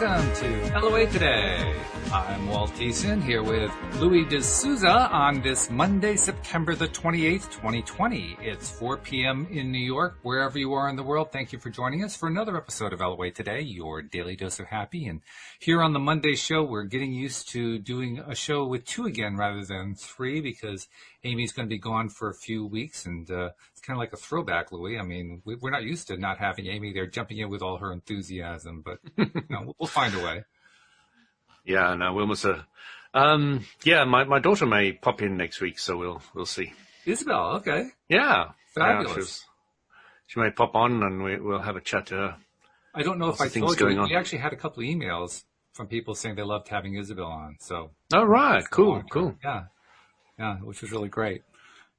welcome to LOA Today. I'm Walt Thiessen here with Louis D'Souza on this Monday, September the 28th, 2020. It's 4 p.m. in New York. Wherever you are in the world, thank you for joining us for another episode of LOA Today, your daily dose of happy. And here on the Monday show, we're getting used to doing a show with two again rather than three because Amy's going to be gone for a few weeks, and it's kind of like a throwback, Louis. I mean, we're not used to not having Amy there jumping in with all her enthusiasm, but we'll find a way. Yeah, no, we almost. My daughter may pop in next week, so we'll see. Isabel, okay. Yeah, fabulous. She may pop on, and we'll have a chat to her. I don't know if I told you. We actually had a couple of emails from people saying they loved having Isabel on. So. Oh right, cool. Yeah, which was really great,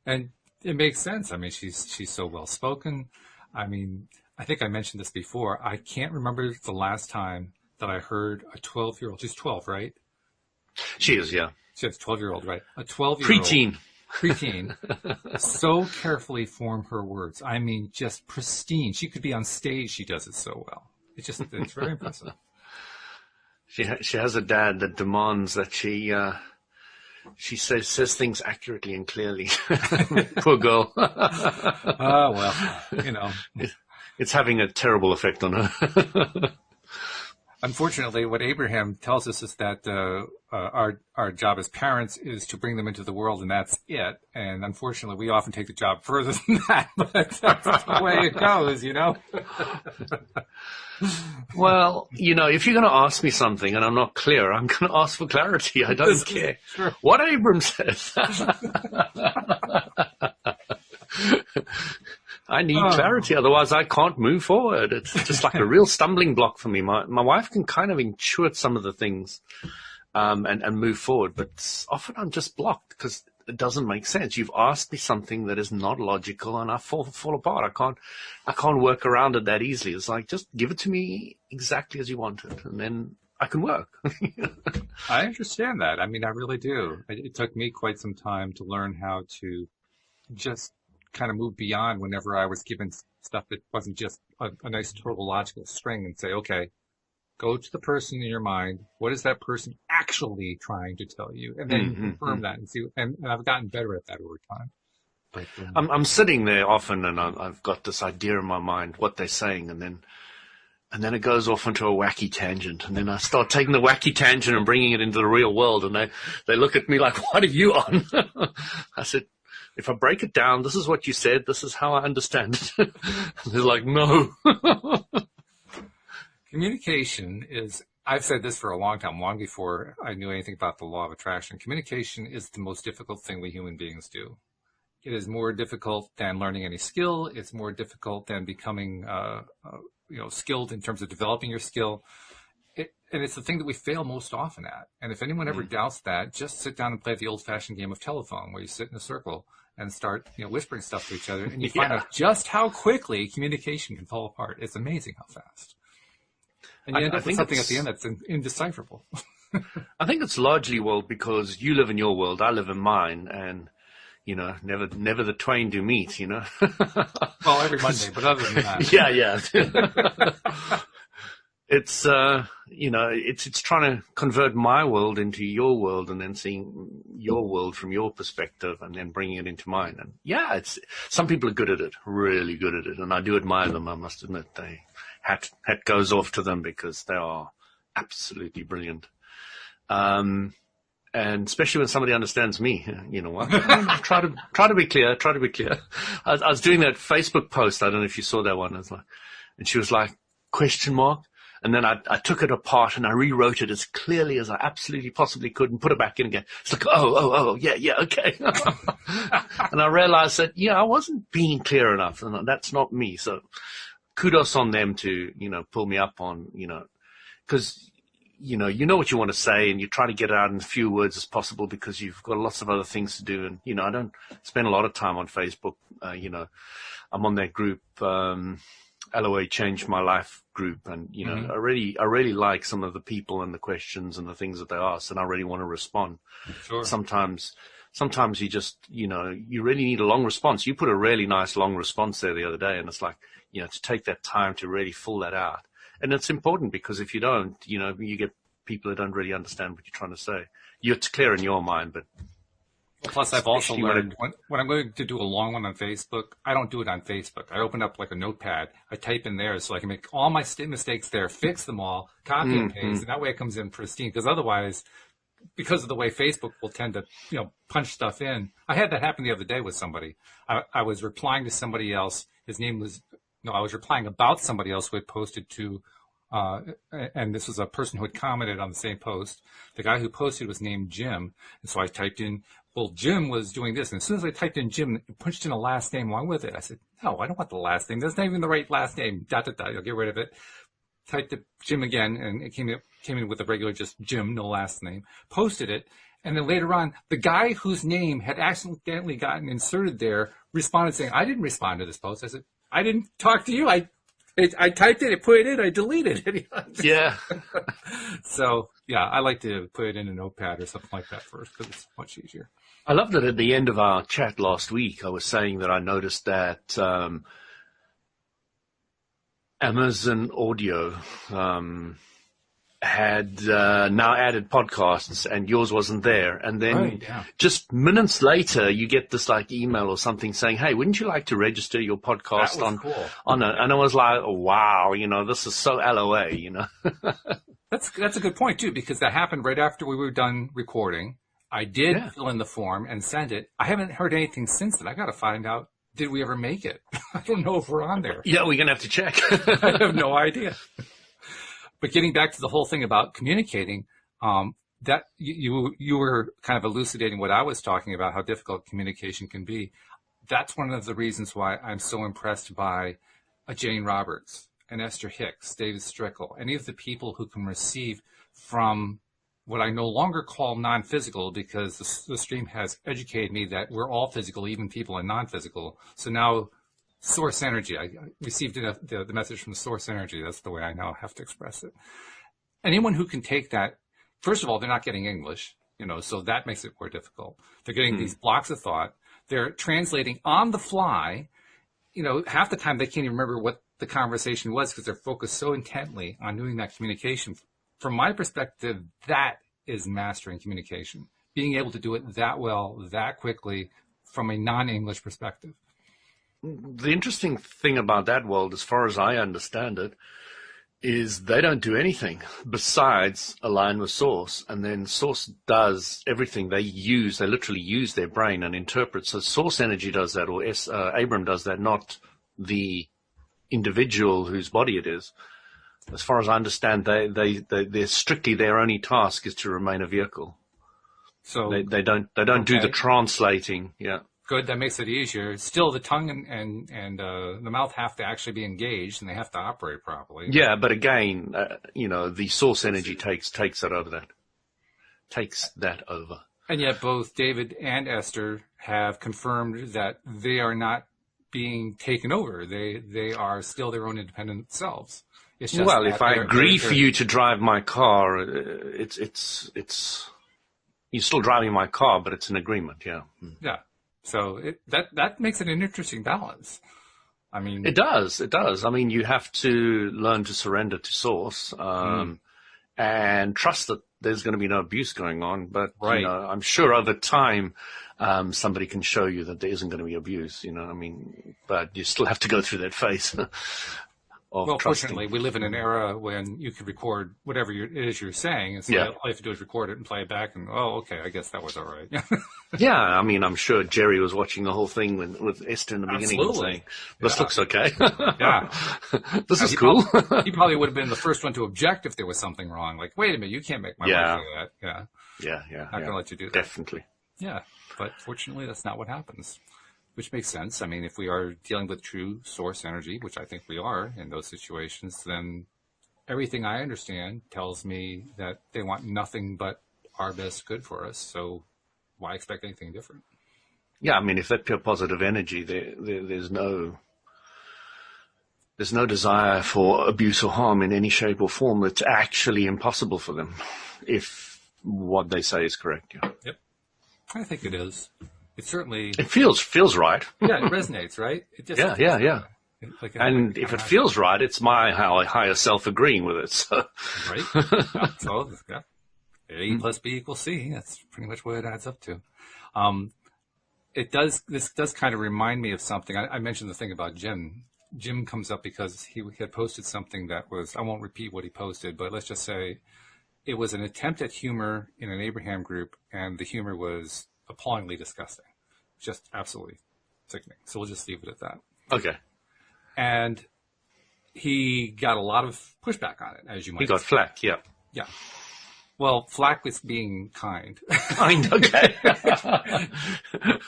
and it makes sense. I mean, she's so well spoken. I mean, I think I mentioned this before. I can't remember the last time that I heard a 12-year-old. She's 12, right? She is, yeah. She's a 12-year-old, right? A 12-year-old. Preteen. So carefully form her words. I mean, just pristine. She could be on stage. She does it so well. It's very impressive. She has a dad that demands that she says things accurately and clearly. Poor girl. Well, It's having a terrible effect on her. Unfortunately, what Abraham tells us is that our job as parents is to bring them into the world, and that's it. And unfortunately, we often take the job further than that, but that's the way it goes, Well, if you're going to ask me something and I'm not clear, I'm going to ask for clarity. I don't care what Abram says. I need clarity, otherwise I can't move forward. It's just like a real stumbling block for me. My wife can kind of intuit some of the things and move forward, but often I'm just blocked because it doesn't make sense. You've asked me something that is not logical, and I fall apart. I can't work around it that easily. It's like, just give it to me exactly as you want it, and then I can work. I understand that. I mean, I really do. It took me quite some time to learn how to just kind of move beyond whenever I was given stuff that wasn't just a nice tautological string, and say, okay, go to the person in your mind. What is that person actually trying to tell you? And then confirm that and see. And I've gotten better at that over time. But, I'm sitting there often, and I've got this idea in my mind what they're saying, and then it goes off into a wacky tangent, and then I start taking the wacky tangent and bringing it into the real world, and they look at me like, "What are you on?" I said, if I break it down, this is what you said, this is how I understand it. They're like, no. Communication is, I've said this for a long time, long before I knew anything about the law of attraction. Communication is the most difficult thing we human beings do. It is more difficult than learning any skill. It's more difficult than becoming, skilled in terms of developing your skill. And it's the thing that we fail most often at. And if anyone ever doubts that, just sit down and play the old-fashioned game of telephone where you sit in a circle and start, whispering stuff to each other, and you find out just how quickly communication can fall apart. It's amazing how fast. And you end up with something at the end that's indecipherable. I think it's largely, because you live in your world, I live in mine, and never the twain do meet. Well, every Monday, but other than that, yeah. It's it's trying to convert my world into your world, and then seeing your world from your perspective, and then bringing it into mine. And it's some people are good at it, really good at it, and I do admire them. I must admit, hat goes off to them because they are absolutely brilliant. And especially when somebody understands me, what? try to be clear. I was doing that Facebook post. I don't know if you saw that one. And she was like, question mark. And then I took it apart and I rewrote it as clearly as I absolutely possibly could and put it back in again. It's like, yeah, okay. And I realized that, I wasn't being clear enough, and that's not me. So kudos on them to, pull me up on, because, you know what you want to say, and you try to get it out in as few words as possible because you've got lots of other things to do. And, I don't spend a lot of time on Facebook. I'm on that group, LOA Changed My Life group, and I really like some of the people and the questions and the things that they ask, and I really want to respond. Sure. Sometimes you just you really need a long response. You put a really nice long response there the other day, and it's like to take that time to really fill that out And it's important because if you don't, you get people that don't really understand what you're trying to say. It's clear in your mind, but plus I've also learned when I'm going to do a long one on Facebook, I don't do it on Facebook. I open up like a notepad. I type in there so I can make all my mistakes there, fix them all, copy and paste, and that way it comes in pristine. Because otherwise, because of the way Facebook will tend to, punch stuff in. I had that happen the other day with somebody. I was replying to somebody else. I was replying about somebody else who had posted to, and this was a person who had commented on the same post. The guy who posted was named Jim. And so I typed in, well, Jim was doing this. And as soon as I typed in Jim, it punched in a last name along with it. I said, no, I don't want the last name. That's not even the right last name. ... I'll get rid of it. Typed it Jim again, and it came in with a regular just Jim, no last name. Posted it. And then later on, the guy whose name had accidentally gotten inserted there responded saying, I didn't respond to this post. I said, I didn't talk to you. I typed it, I put it in, I deleted it. Yeah. So, yeah, I like to put it in a notepad or something like that first because it's much easier. I love that at the end of our chat last week, I was saying that I noticed that Amazon Audio had now added podcasts, and yours wasn't there. And then just minutes later, you get this like email or something saying, "Hey, wouldn't you like to register your podcast on it?" And I was like, oh, "Wow, this is so LOA." That's a good point too, because that happened right after we were done recording. I did fill in the form and send it. I haven't heard anything since then. I got to find out. Did we ever make it? I don't know if we're on there. Yeah, we're gonna have to check. I have no idea. But getting back to the whole thing about communicating, that you were kind of elucidating what I was talking about, how difficult communication can be. That's one of the reasons why I'm so impressed by a Jane Roberts, an Esther Hicks, David Strickle, any of the people who can receive from what I no longer call non-physical, because the stream has educated me that we're all physical, even people are non-physical. So now source energy, I received the message from source energy. That's the way I now have to express it. Anyone who can take that, first of all, they're not getting English, so that makes it more difficult. They're getting these blocks of thought. They're translating on the fly. Half the time they can't even remember what the conversation was because they're focused so intently on doing that communication. From my perspective, that is mastering communication, being able to do it that well, that quickly from a non-English perspective. The interesting thing about that world, as far as I understand it, is they don't do anything besides align with source, and then source does everything. They literally use their brain and interpret. So source energy does that, or Abram does that, not the individual whose body it is. As far as I understand, they're strictly, their only task is to remain a vehicle. So they don't do the translating. Yeah. Good. That makes it easier. Still, the tongue and the mouth have to actually be engaged, and they have to operate properly. Yeah, but again, the source energy takes that over. Takes that over. And yet, both David and Esther have confirmed that they are not being taken over. They are still their own independent selves. It's just if I agree for you to drive my car, it's you're still driving my car, but it's an agreement. Yeah. Yeah. So that makes it an interesting balance. I mean, it does. I mean, you have to learn to surrender to source and trust that there's going to be no abuse going on. But I'm sure over time, somebody can show you that there isn't going to be abuse. But you still have to go through that phase. Well, fortunately, we live in an era when you can record whatever it is you're saying, and so all you have to do is record it and play it back, and okay, I guess that was all right. Yeah, I mean, I'm sure Jerry was watching the whole thing with Esther in the beginning and saying, "This looks okay." Yeah, this is cool. He probably would have been the first one to object if there was something wrong. Like, wait a minute, you can't make my wife do that. Yeah. Not going to let you do that. Definitely. Yeah, but fortunately, that's not what happens. Which makes sense. I mean, if we are dealing with true source energy, which I think we are in those situations, then everything I understand tells me that they want nothing but our best good for us. So why expect anything different? Yeah, I mean, if that pure positive energy, there's no desire for abuse or harm in any shape or form. It's actually impossible for them if what they say is correct. Yeah. Yep. I think it is. It certainly... It feels right. Yeah, it resonates, right? It just yeah. And if it feels right, it's my higher self agreeing with it. So. Right. So, yeah. A plus B equals C. That's pretty much what it adds up to. This does kind of remind me of something. I mentioned the thing about Jim. Jim comes up because he had posted something that was, I won't repeat what he posted, but let's just say it was an attempt at humor in an Abraham group, and the humor was appallingly disgusting. Just absolutely sickening. So we'll just leave it at that. Okay. And he got a lot of pushback on it, as you might He got flack, yeah. Yeah. Well, flack was being kind. Kind, okay.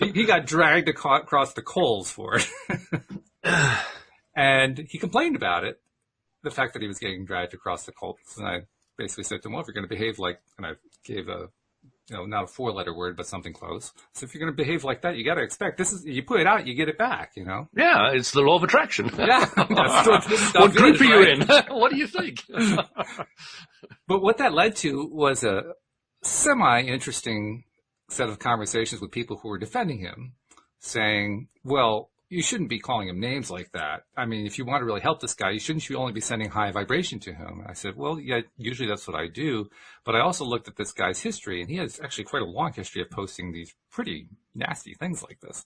He got dragged across the coals for it. And he complained about it, the fact that he was getting dragged across the coals. And I basically said to him, well, if you're going to behave like, and I gave not a 4-letter word, but something close. So if you're going to behave like that, you got to expect you put it out, you get it back, Yeah, it's the law of attraction. Yeah. What group are you in? What do you think? But what that led to was a semi-interesting set of conversations with people who were defending him, saying, well, you shouldn't be calling him names like that. I mean, if you want to really help this guy, shouldn't you only be sending high vibration to him? I said, well, yeah, usually that's what I do. But I also looked at this guy's history, and he has actually quite a long history of posting these pretty nasty things like this.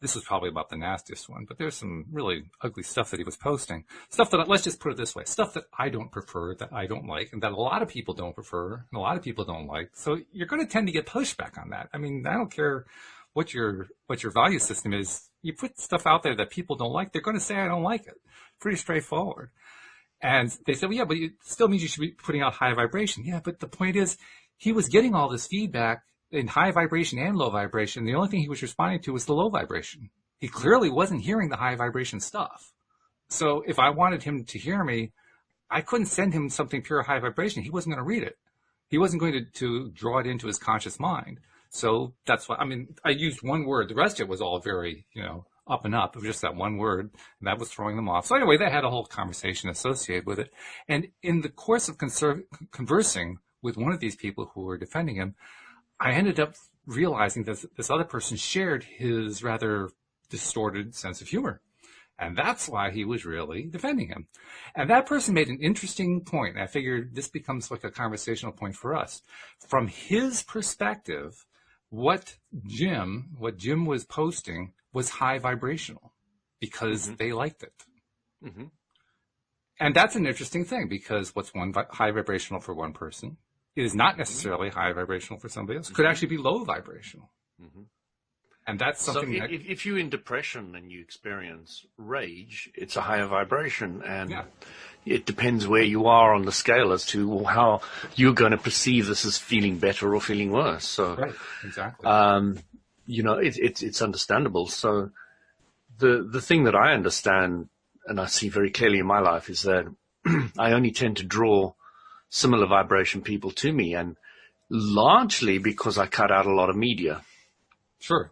This was probably about the nastiest one, but there's some really ugly stuff that he was posting. Stuff that, let's just put it this way, stuff that I don't prefer, that I don't like, and that a lot of people don't prefer, and a lot of people don't like. So you're going to tend to get pushback on that. I mean, I don't care what your value system is. You put stuff out there that people don't like, they're going to say, I don't like it. Pretty straightforward. And they said, well, yeah, but it still means you should be putting out high vibration. Yeah, but the point is, he was getting all this feedback in high vibration and low vibration. The only thing he was responding to was the low vibration. He clearly wasn't hearing the high vibration stuff. So if I wanted him to hear me, I couldn't send him something pure high vibration. He wasn't going to read it. He wasn't going to draw it into his conscious mind. So that's why, I mean, I used one word. The rest of it was all very, up and up. It was just that one word, and that was throwing them off. So anyway, they had a whole conversation associated with it. And in the course of conversing with one of these people who were defending him, I ended up realizing that this other person shared his rather distorted sense of humor. And that's why he was really defending him. And that person made an interesting point. And I figured this becomes like a conversational point for us. From his perspective, what Jim was posting was high vibrational because they liked it. Mm-hmm. And that's an interesting thing, because what's high vibrational for one person is not necessarily high vibrational for somebody else. It could actually be low vibrational. Mm-hmm. And that's something. So if you're in depression and you experience rage, it's a higher vibration, and it depends where you are on the scale as to how you're going to perceive this as feeling better or feeling worse. So, right, exactly. It's understandable. So, the thing that I understand and I see very clearly in my life is that I only tend to draw similar vibration people to me, and largely because I cut out a lot of media. Sure.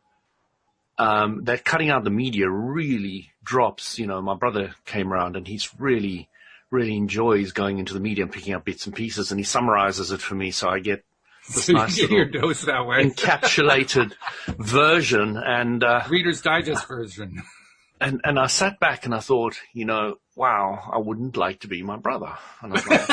That cutting out the media really drops. My brother came around and he's really, really enjoys going into the media and picking up bits and pieces, and he summarizes it for me, so I get this so nice you get your dose that way. encapsulated version, and Reader's Digest version. And I sat back and I thought, wow, I wouldn't like to be my brother. And I was like,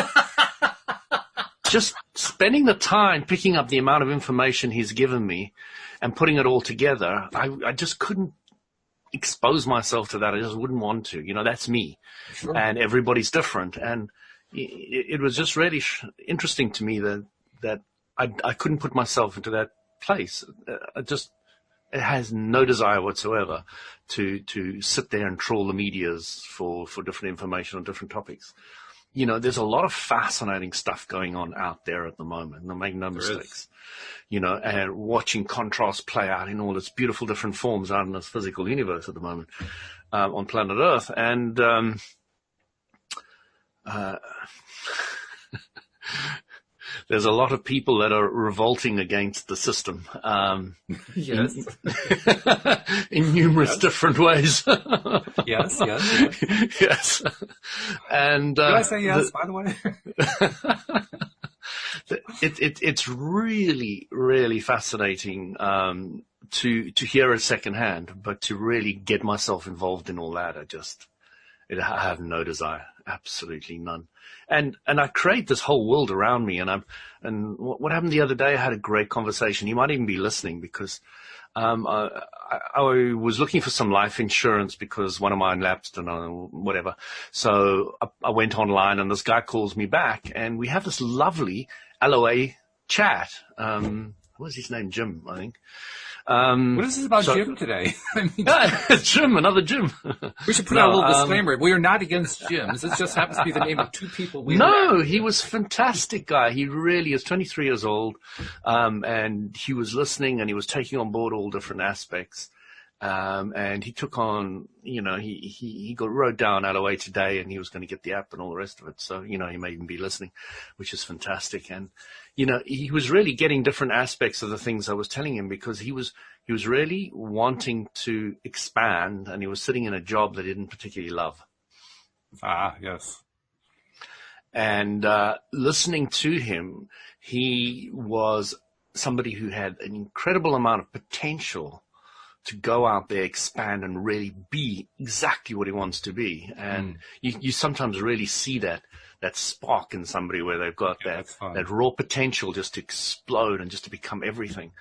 just spending the time picking up the amount of information he's given me and putting it all together, I just couldn't expose myself to that. I just wouldn't want to. That's me. Sure. And everybody's different. And it was just really interesting to me that I couldn't put myself into that place. It has no desire whatsoever to sit there and trawl the medias for different information on different topics. There's a lot of fascinating stuff going on out there at the moment. No, make no mistakes. And watching contrast play out in all its beautiful different forms out in this physical universe at the moment on planet Earth. And there's a lot of people that are revolting against the system. Yes. In numerous different ways. Yes. Yes. And did I say yes, by the way? It's really, really fascinating to hear it secondhand, but to really get myself involved in all that, I have no desire, absolutely none. And I create this whole world around me. And what happened the other day? I had a great conversation. You might even be listening because I was looking for some life insurance because one of mine lapsed and whatever. So I went online and this guy calls me back and we have this lovely LOA chat. What was his name? Jim, I think. What is this about Jim today? I mean, Jim, another Jim. We should put out a little disclaimer. We are not against Jims. This just happens to be the name of two people we No, he was a fantastic guy. He really is 23 years old. And he was listening and he was taking on board all different aspects. And he took on, he wrote down LOA today and he was going to get the app and all the rest of it. So, he may even be listening, which is fantastic. And, he was really getting different aspects of the things I was telling him because he was really wanting to expand and he was sitting in a job that he didn't particularly love. Ah, yes. And, listening to him, he was somebody who had an incredible amount of potential to go out there, expand, and really be exactly what he wants to be. And you sometimes really see that spark in somebody where they've got that raw potential just to explode and just to become everything.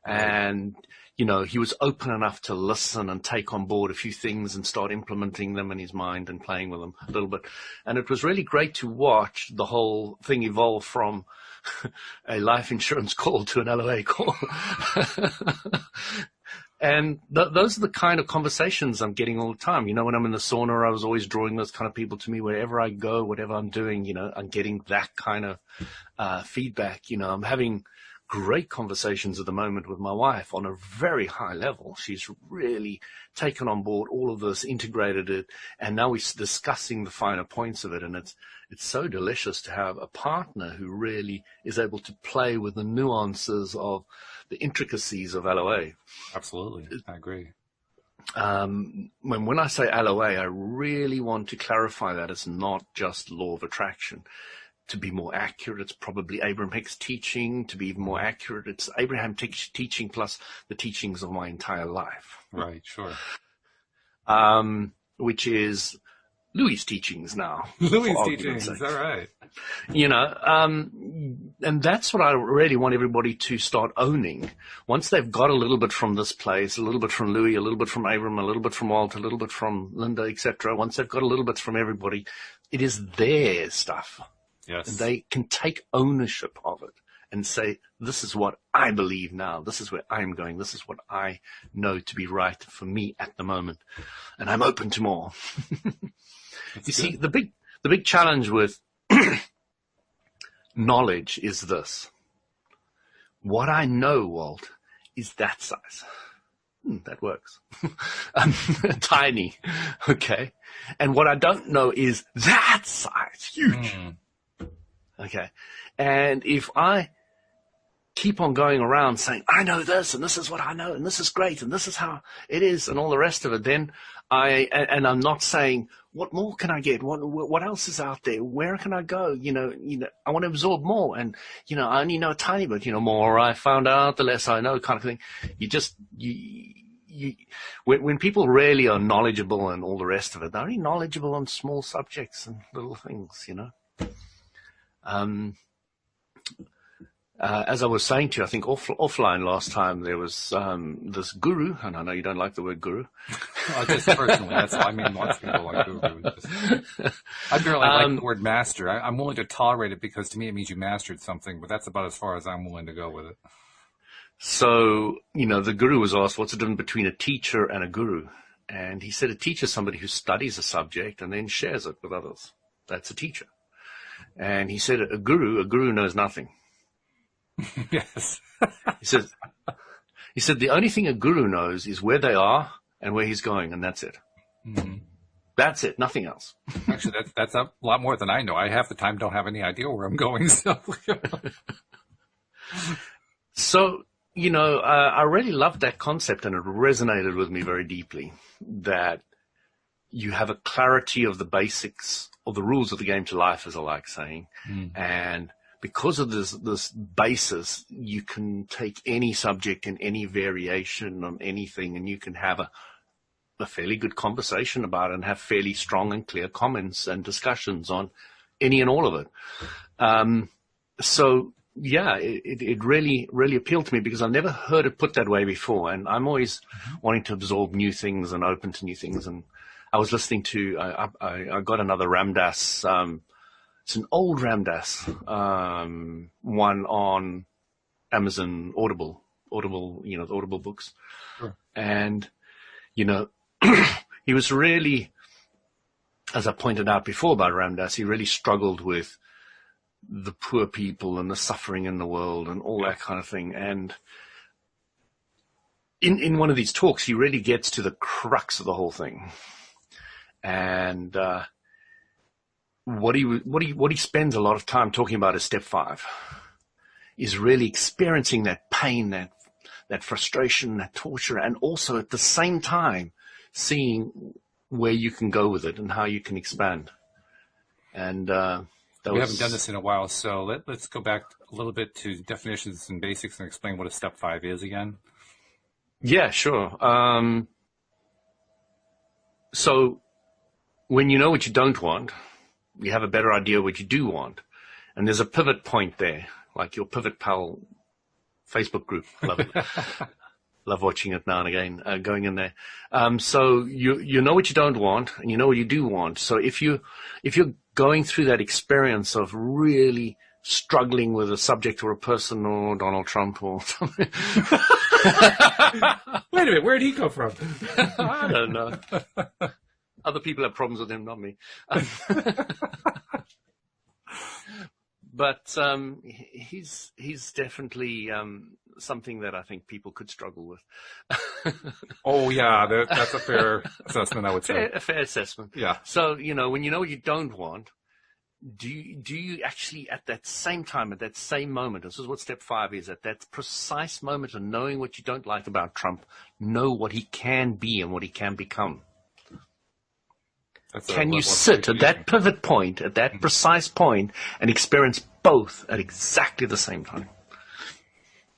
And, he was open enough to listen and take on board a few things and start implementing them in his mind and playing with them a little bit. And it was really great to watch the whole thing evolve from a life insurance call to an LOA call. And those are the kind of conversations I'm getting all the time. When I'm in the sauna, I was always drawing those kind of people to me wherever I go, whatever I'm doing, I'm getting that kind of feedback. I'm having great conversations at the moment with my wife on a very high level. She's really taken on board all of this, integrated it, and now we're discussing the finer points of it. And it's so delicious to have a partner who really is able to play with the nuances of the intricacies of LOA. Absolutely. I agree. When I say LOA, I really want to clarify that it's not just law of attraction. To be more accurate, it's probably Abraham Hicks teaching. To be even more accurate, it's Abraham teaching plus the teachings of my entire life. Right, sure. Which is Louis' teachings now. Louis' teachings, is that right? And that's what I really want everybody to start owning. Once they've got a little bit from this place, a little bit from Louis, a little bit from Abraham, a little bit from Walt, a little bit from Linda, etc. Once they've got a little bit from everybody, it is their stuff. Yes. And they can take ownership of it and say, this is what I believe now. This is where I'm going. This is what I know to be right for me at the moment. And I'm open to more. You see, the big challenge with knowledge is this. What I know, Walt, is that size. That works. Tiny. Okay. And what I don't know is that size. Huge. Okay. And if I keep on going around saying, I know this, and this is what I know, and this is great, and this is how it is, and all the rest of it, then I'm not saying, what more can I get? What else is out there? Where can I go? I want to absorb more. And, I only know a tiny bit, more I found out, the less I know kind of thing. When people really are knowledgeable and all the rest of it, they're only knowledgeable on small subjects and little things, As I was saying to you, I think offline last time, there was this guru, and I know you don't like the word guru. Well, just personally, that's I mean, lots of people like guru. I barely like the word master. I'm willing to tolerate it because to me it means you mastered something, but that's about as far as I'm willing to go with it. So, the guru was asked, what's the difference between a teacher and a guru? And he said a teacher is somebody who studies a subject and then shares it with others. That's a teacher. And he said a guru knows nothing. Yes. He said the only thing a guru knows is where they are and where he's going, and that's it. Mm-hmm. That's it, nothing else. Actually, that's a lot more than I know. I half the time don't have any idea where I'm going. So, I really loved that concept, and it resonated with me very deeply, that you have a clarity of the basics, of the rules of the game to life, as I like saying, and because of this basis, you can take any subject and any variation on anything, and you can have a fairly good conversation about it and have fairly strong and clear comments and discussions on any and all of it. So yeah, it really, really appealed to me because I've never heard it put that way before. And I'm always wanting to absorb new things and open to new things. And I was listening to, I got another Ram Dass, it's an old Ram Dass, one on Amazon Audible, the Audible books. Sure. And, he was really, as I pointed out before about Ram Dass, he really struggled with the poor people and the suffering in the world and all that kind of thing. And in one of these talks, he really gets to the crux of the whole thing. And what he spends a lot of time talking about is step 5, is really experiencing that pain, that frustration, that torture, and also at the same time seeing where you can go with it and how you can expand. And we haven't done this in a while, so let's go back a little bit to definitions and basics and explain what a step 5 is again. Yeah, sure. So when you know what you don't want, you have a better idea what you do want. And there's a pivot point there, like your Pivot Pal Facebook group. Love it. Love watching it now and again, going in there. So you know what you don't want and you know what you do want. So if you're going through that experience of really struggling with a subject or a person or Donald Trump or something. Wait a minute, where'd he come from? I don't know. Other people have problems with him, not me. But he's definitely something that I think people could struggle with. Oh, yeah, that's a fair assessment, I would say. A fair assessment. Yeah. So, when you know what you don't want, do you actually at that same time, at that same moment, this is what step 5 is, at that precise moment of knowing what you don't like about Trump, know what he can be and what he can become? Can you sit at that pivot point, at that precise point, and experience both at exactly the same time?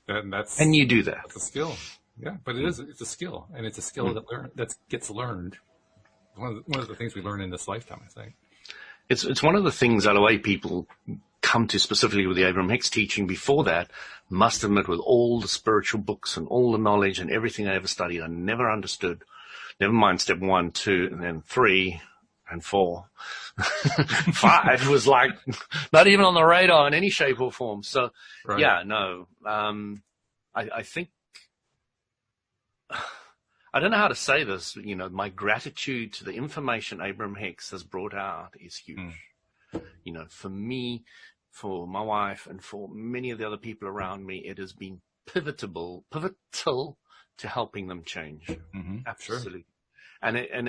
Can you do that? It's a skill. Yeah, but it's a skill, and it's a skill that gets learned. One of the things we learn in this lifetime, I think. It's one of the things, LOA people come to specifically with the Abraham Hicks teaching. Before that, must admit, with all the spiritual books and all the knowledge and everything I ever studied, I never understood. Never mind step 1, 2, and then 3 and 4. 5 was like not even on the radar in any shape or form. So, right. Yeah, no. I think, I don't know how to say this, my gratitude to the information Abraham Hicks has brought out is huge. For me, for my wife, and for many of the other people around me, it has been pivotal to helping them change. Mm-hmm. Absolutely. Sure. And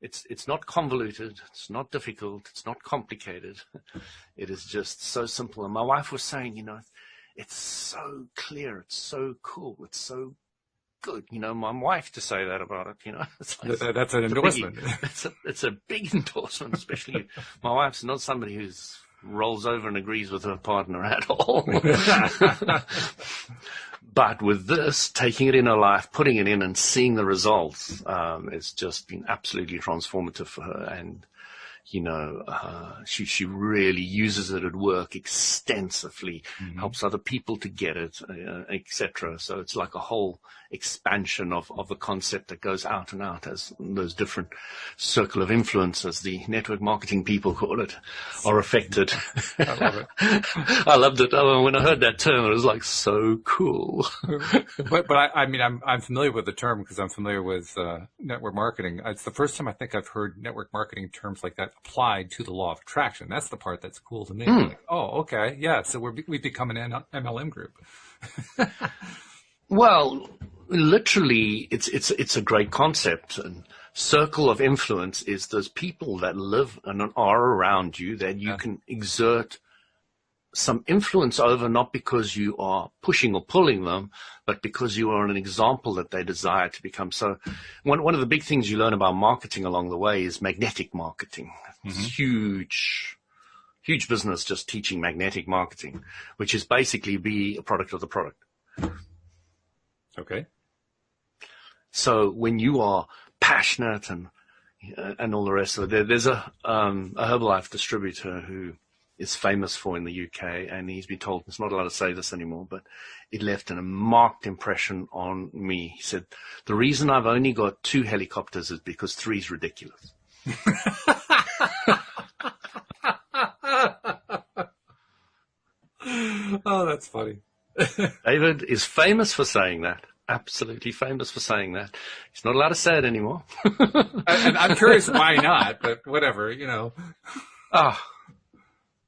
it's not convoluted, it's not difficult, it's not complicated. It is just so simple. And my wife was saying, it's so clear, it's so cool, it's so good. My wife to say that about it, it's like, that's an endorsement. It's a big endorsement, especially my wife's not somebody who's rolls over and agrees with her partner at all. But with this, taking it in her life, putting it in and seeing the results, it's just been absolutely transformative for her. And, she really uses it at work extensively, helps other people to get it, etc. So it's like a whole expansion of the concept that goes out and out as those different circle of influence, as the network marketing people call it, are affected. I love it. I loved it. Oh, when I heard that term, it was like so cool. but I'm familiar with the term because I'm familiar with network marketing. It's the first time I think I've heard network marketing terms like that applied to the law of attraction. That's the part that's cool to me. Like, oh, okay, yeah. So we've become an MLM group. Well, literally, it's a great concept. And circle of influence is those people that live and are around you that you can exert some influence over, not because you are pushing or pulling them, but because you are an example that they desire to become. So one of the big things you learn about marketing along the way is magnetic marketing. It's huge business just teaching magnetic marketing, which is basically be a product of the product. Okay. So when you are passionate and all the rest of it. There's a Herbalife distributor who is famous for in the UK, and he's been told he's not allowed to say this anymore, but it left a marked impression on me. He said, the reason I've only got 2 helicopters is because 3 is ridiculous. Oh, that's funny. David is famous for saying that. Absolutely famous for saying that. He's not allowed to say it anymore. And I'm curious why not, but whatever,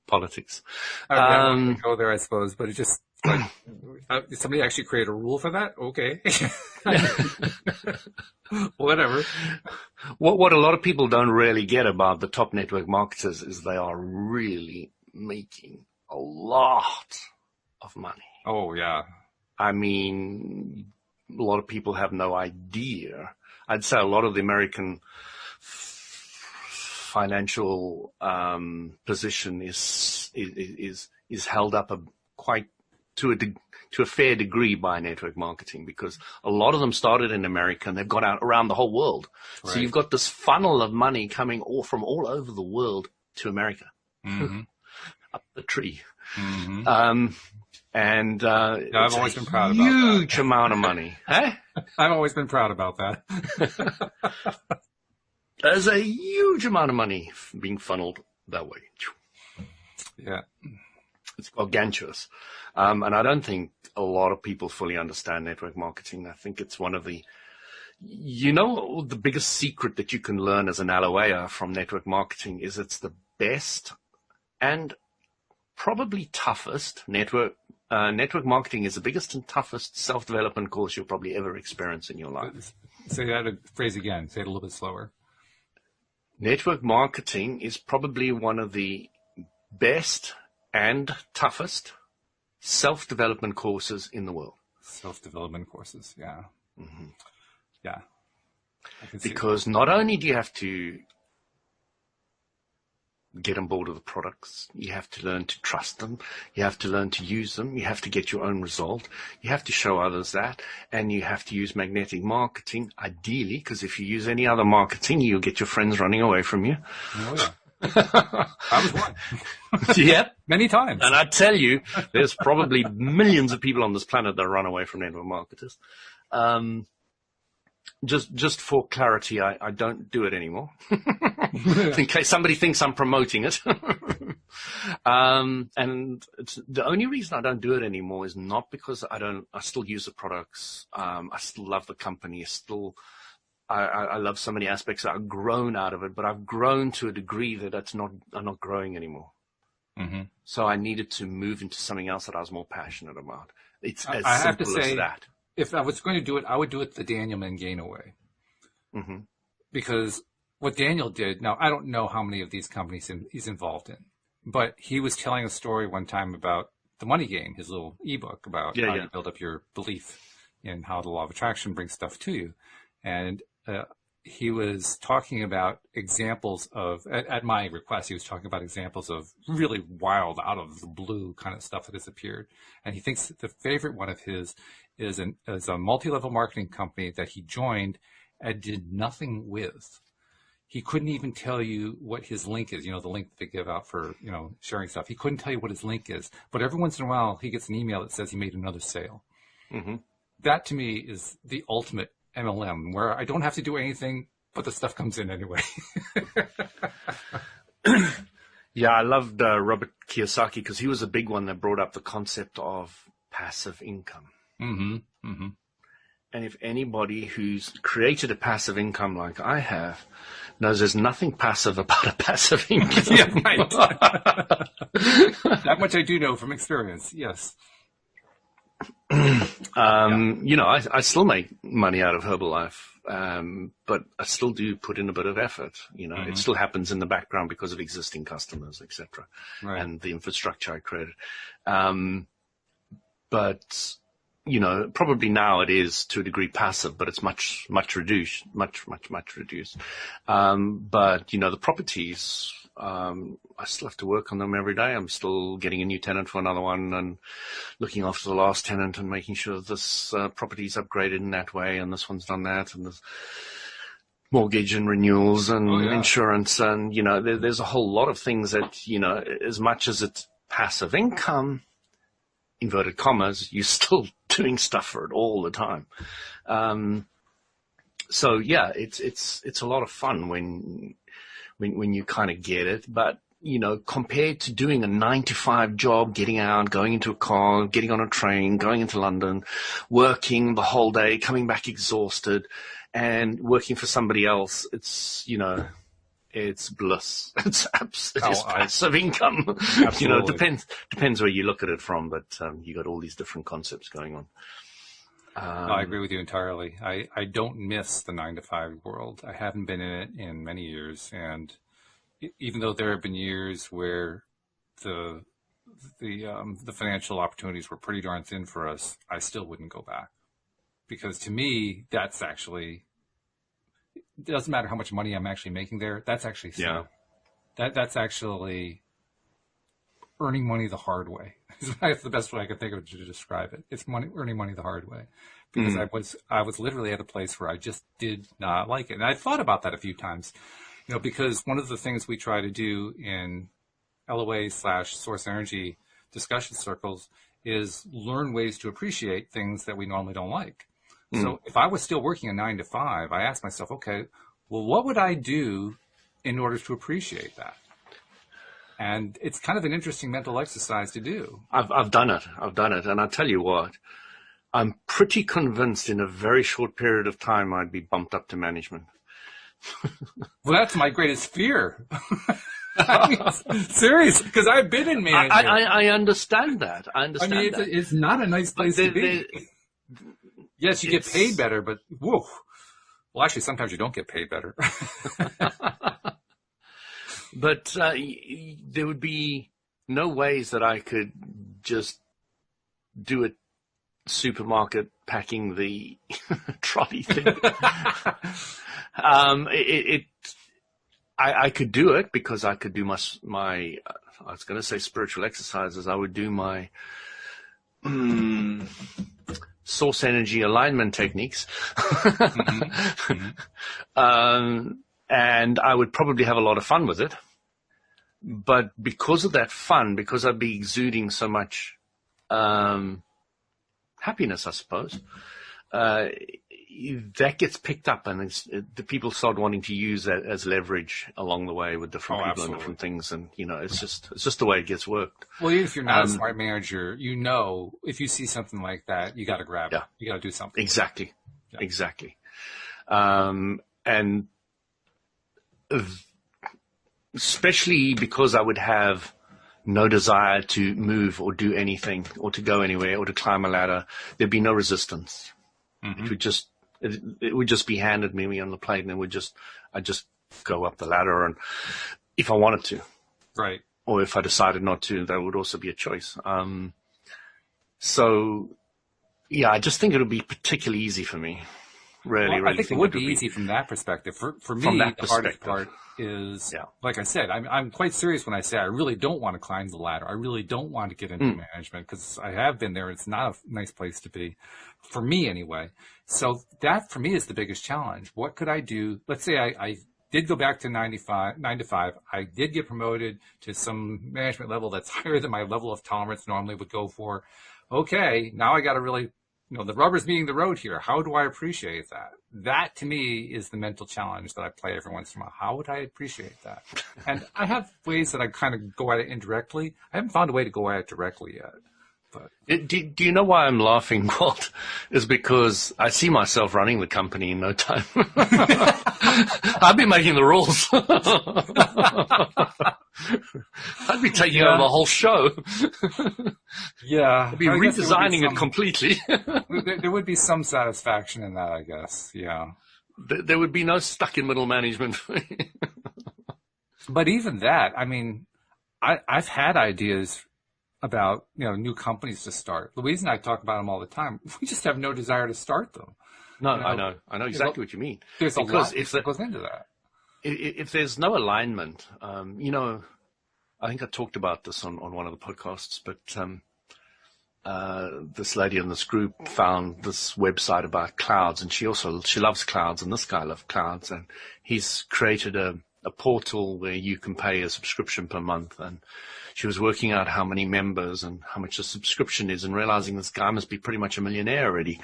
Politics. I mean, go there, I suppose, but it just like, somebody actually create a rule for that? Okay. Whatever. What a lot of people don't really get about the top network marketers is they are really making a lot of money. Oh, yeah. I mean, a lot of people have no idea. I'd say a lot of the American financial position is held up quite to a fair degree by network marketing, because a lot of them started in America and they've got out around the whole world. Right. So you've got this funnel of money coming from all over the world to America, up the tree. Mm-hmm. And I've always been proud about that. Huge amount of money. Huh? I've always been proud about that. There's a huge amount of money being funneled that way. Yeah. It's gargantuous. And I don't think a lot of people fully understand network marketing. I think it's one of the, the biggest secret that you can learn as an LOAer from network marketing is it's the best and probably toughest network marketing is the biggest and toughest self-development course you'll probably ever experience in your life. Say that phrase again. Say it a little bit slower. Network marketing is probably one of the best and toughest self-development courses in the world. Self-development courses, yeah. Mm-hmm. Yeah. Because not only do you have to get on board with the products, you have to learn to trust them, you have to learn to use them, you have to get your own result, you have to show others that, and you have to use magnetic marketing, ideally, because if you use any other marketing, you'll get your friends running away from you. Oh, yeah. I was one. Yep. Many times. And I tell you, there's probably millions of people on this planet that run away from network marketers. Just for clarity, I don't do it anymore. In case somebody thinks I'm promoting it. And it's, the only reason I don't do it anymore is not because I still use the products. I still love the company. I love so many aspects. I've grown out of it, but I've grown to a degree that I'm not growing anymore. Mm-hmm. So I needed to move into something else that I was more passionate about. It's as I simple have to say, as that. If I was going to do it, I would do it the Daniel Mangano way. Mm-hmm. Because what Daniel did, now I don't know how many of these companies he's involved in, but he was telling a story one time about the Money Game, his little ebook about how you build up your belief in how the law of attraction brings stuff to you. And he was talking about examples of, at my request, he was talking about examples of really wild, out of the blue kind of stuff that has appeared. And he thinks the favorite one of his is a multi-level marketing company that he joined and did nothing with. He couldn't even tell you what his link is, the link that they give out for, sharing stuff. He couldn't tell you what his link is. But every once in a while, he gets an email that says he made another sale. Mm-hmm. That, to me, is the ultimate MLM, where I don't have to do anything, but the stuff comes in anyway. Yeah, I loved Robert Kiyosaki because he was a big one that brought up the concept of passive income. Mm-hmm. Mm-hmm. And if anybody who's created a passive income like I have knows there's nothing passive about a passive income. Yeah, right. That much I do know from experience, yes. I still make money out of Herbalife, but I still do put in a bit of effort. Mm-hmm. It still happens in the background because of existing customers, etc., right. and the infrastructure I created. But probably now it is to a degree passive, but it's much reduced, much reduced. But the properties, I still have to work on them every day. I'm still getting a new tenant for another one and looking after the last tenant and making sure this property is upgraded in that way and this one's done that. And mortgage and renewals and Oh, yeah. insurance, and there's a whole lot of things that as much as it's passive income, inverted commas, you're still doing stuff for it all the time. So yeah, it's a lot of fun when you kind of get it, but compared to doing a 9-to-5 job, getting out, going into a car, getting on a train, going into London, working the whole day, coming back exhausted, and working for somebody else, it's bliss. It's passive income. Absolutely. Depends where you look at it from, but you got all these different concepts going on. No, I agree with you entirely. I don't miss the 9-to-5 world. I haven't been in it in many years, and even though there have been years where the financial opportunities were pretty darn thin for us, I still wouldn't go back, because to me, that's actually, it doesn't matter how much money I'm actually making there. That's actually fun. That's actually earning money the hard way. That's the best way I could think of to describe it. It's earning money the hard way, because I was literally at a place where I just did not like it, and I thought about that a few times. Because one of the things we try to do in LOA/Source Energy discussion circles is learn ways to appreciate things that we normally don't like. So if I was still working a 9-to-5, I asked myself, okay, well, what would I do in order to appreciate that? And it's kind of an interesting mental exercise to do. I've done it. And I tell you what, I'm pretty convinced in a very short period of time I'd be bumped up to management. Well, that's my greatest fear. I mean, serious, because I've been in management. I understand that. I mean, it's not a nice place to be. Yes, you get paid better, but whoa. Well, actually, sometimes you don't get paid better. But there would be no ways that I could just do a supermarket packing the trolley thing. I could do it because I could do my I was going to say spiritual exercises. I would do my source energy alignment techniques. And I would probably have a lot of fun with it. But because of that fun, because I'd be exuding so much happiness, I suppose, that gets picked up, and the people start wanting to use that as leverage along the way with different people and different things, and it's just the way it gets worked. Well, even if you're not a smart manager, if you see something like that, you got to grab it. You got to do something. Exactly. And especially because I would have no desire to move or do anything or to go anywhere or to climb a ladder, there'd be no resistance. It would just be handed me on the plate, and I'd just go up the ladder, and if I wanted to, right, or if I decided not to, that would also be a choice. So yeah, I just think it would be particularly easy for me. Really, I think it would be easy from that perspective. For me, the hardest part is, like I said, I'm quite serious when I say I really don't want to climb the ladder. I really don't want to get into management, because I have been there. It's not a nice place to be, for me anyway. So that, for me, is the biggest challenge. What could I do? Let's say I did go back to 9-to-5. I did get promoted to some management level that's higher than my level of tolerance normally would go for. Okay, now I got to really, the rubber's meeting the road here. How do I appreciate that? That, to me, is the mental challenge that I play every once in a while. How would I appreciate that? And I have ways that I kind of go at it indirectly. I haven't found a way to go at it directly yet. But do you know why I'm laughing, Walt? Is because I see myself running the company in no time. I'd be making the rules. I'd be taking over the whole show. I'd be redesigning it completely. There would be some satisfaction in that, I guess. Yeah. There would be no stuck in middle management. But even that, I mean, I've had ideas about, new companies to start. Louise and I talk about them all the time. We just have no desire to start them. No, I know exactly what you mean. There's a lot that goes into that. If there's no alignment, I think I talked about this on one of the podcasts, but this lady in this group found this website about clouds, and she loves clouds, and this guy loves clouds, and he's created a portal where you can pay a subscription per month. And she was working out how many members and how much a subscription is, and realizing this guy must be pretty much a millionaire already.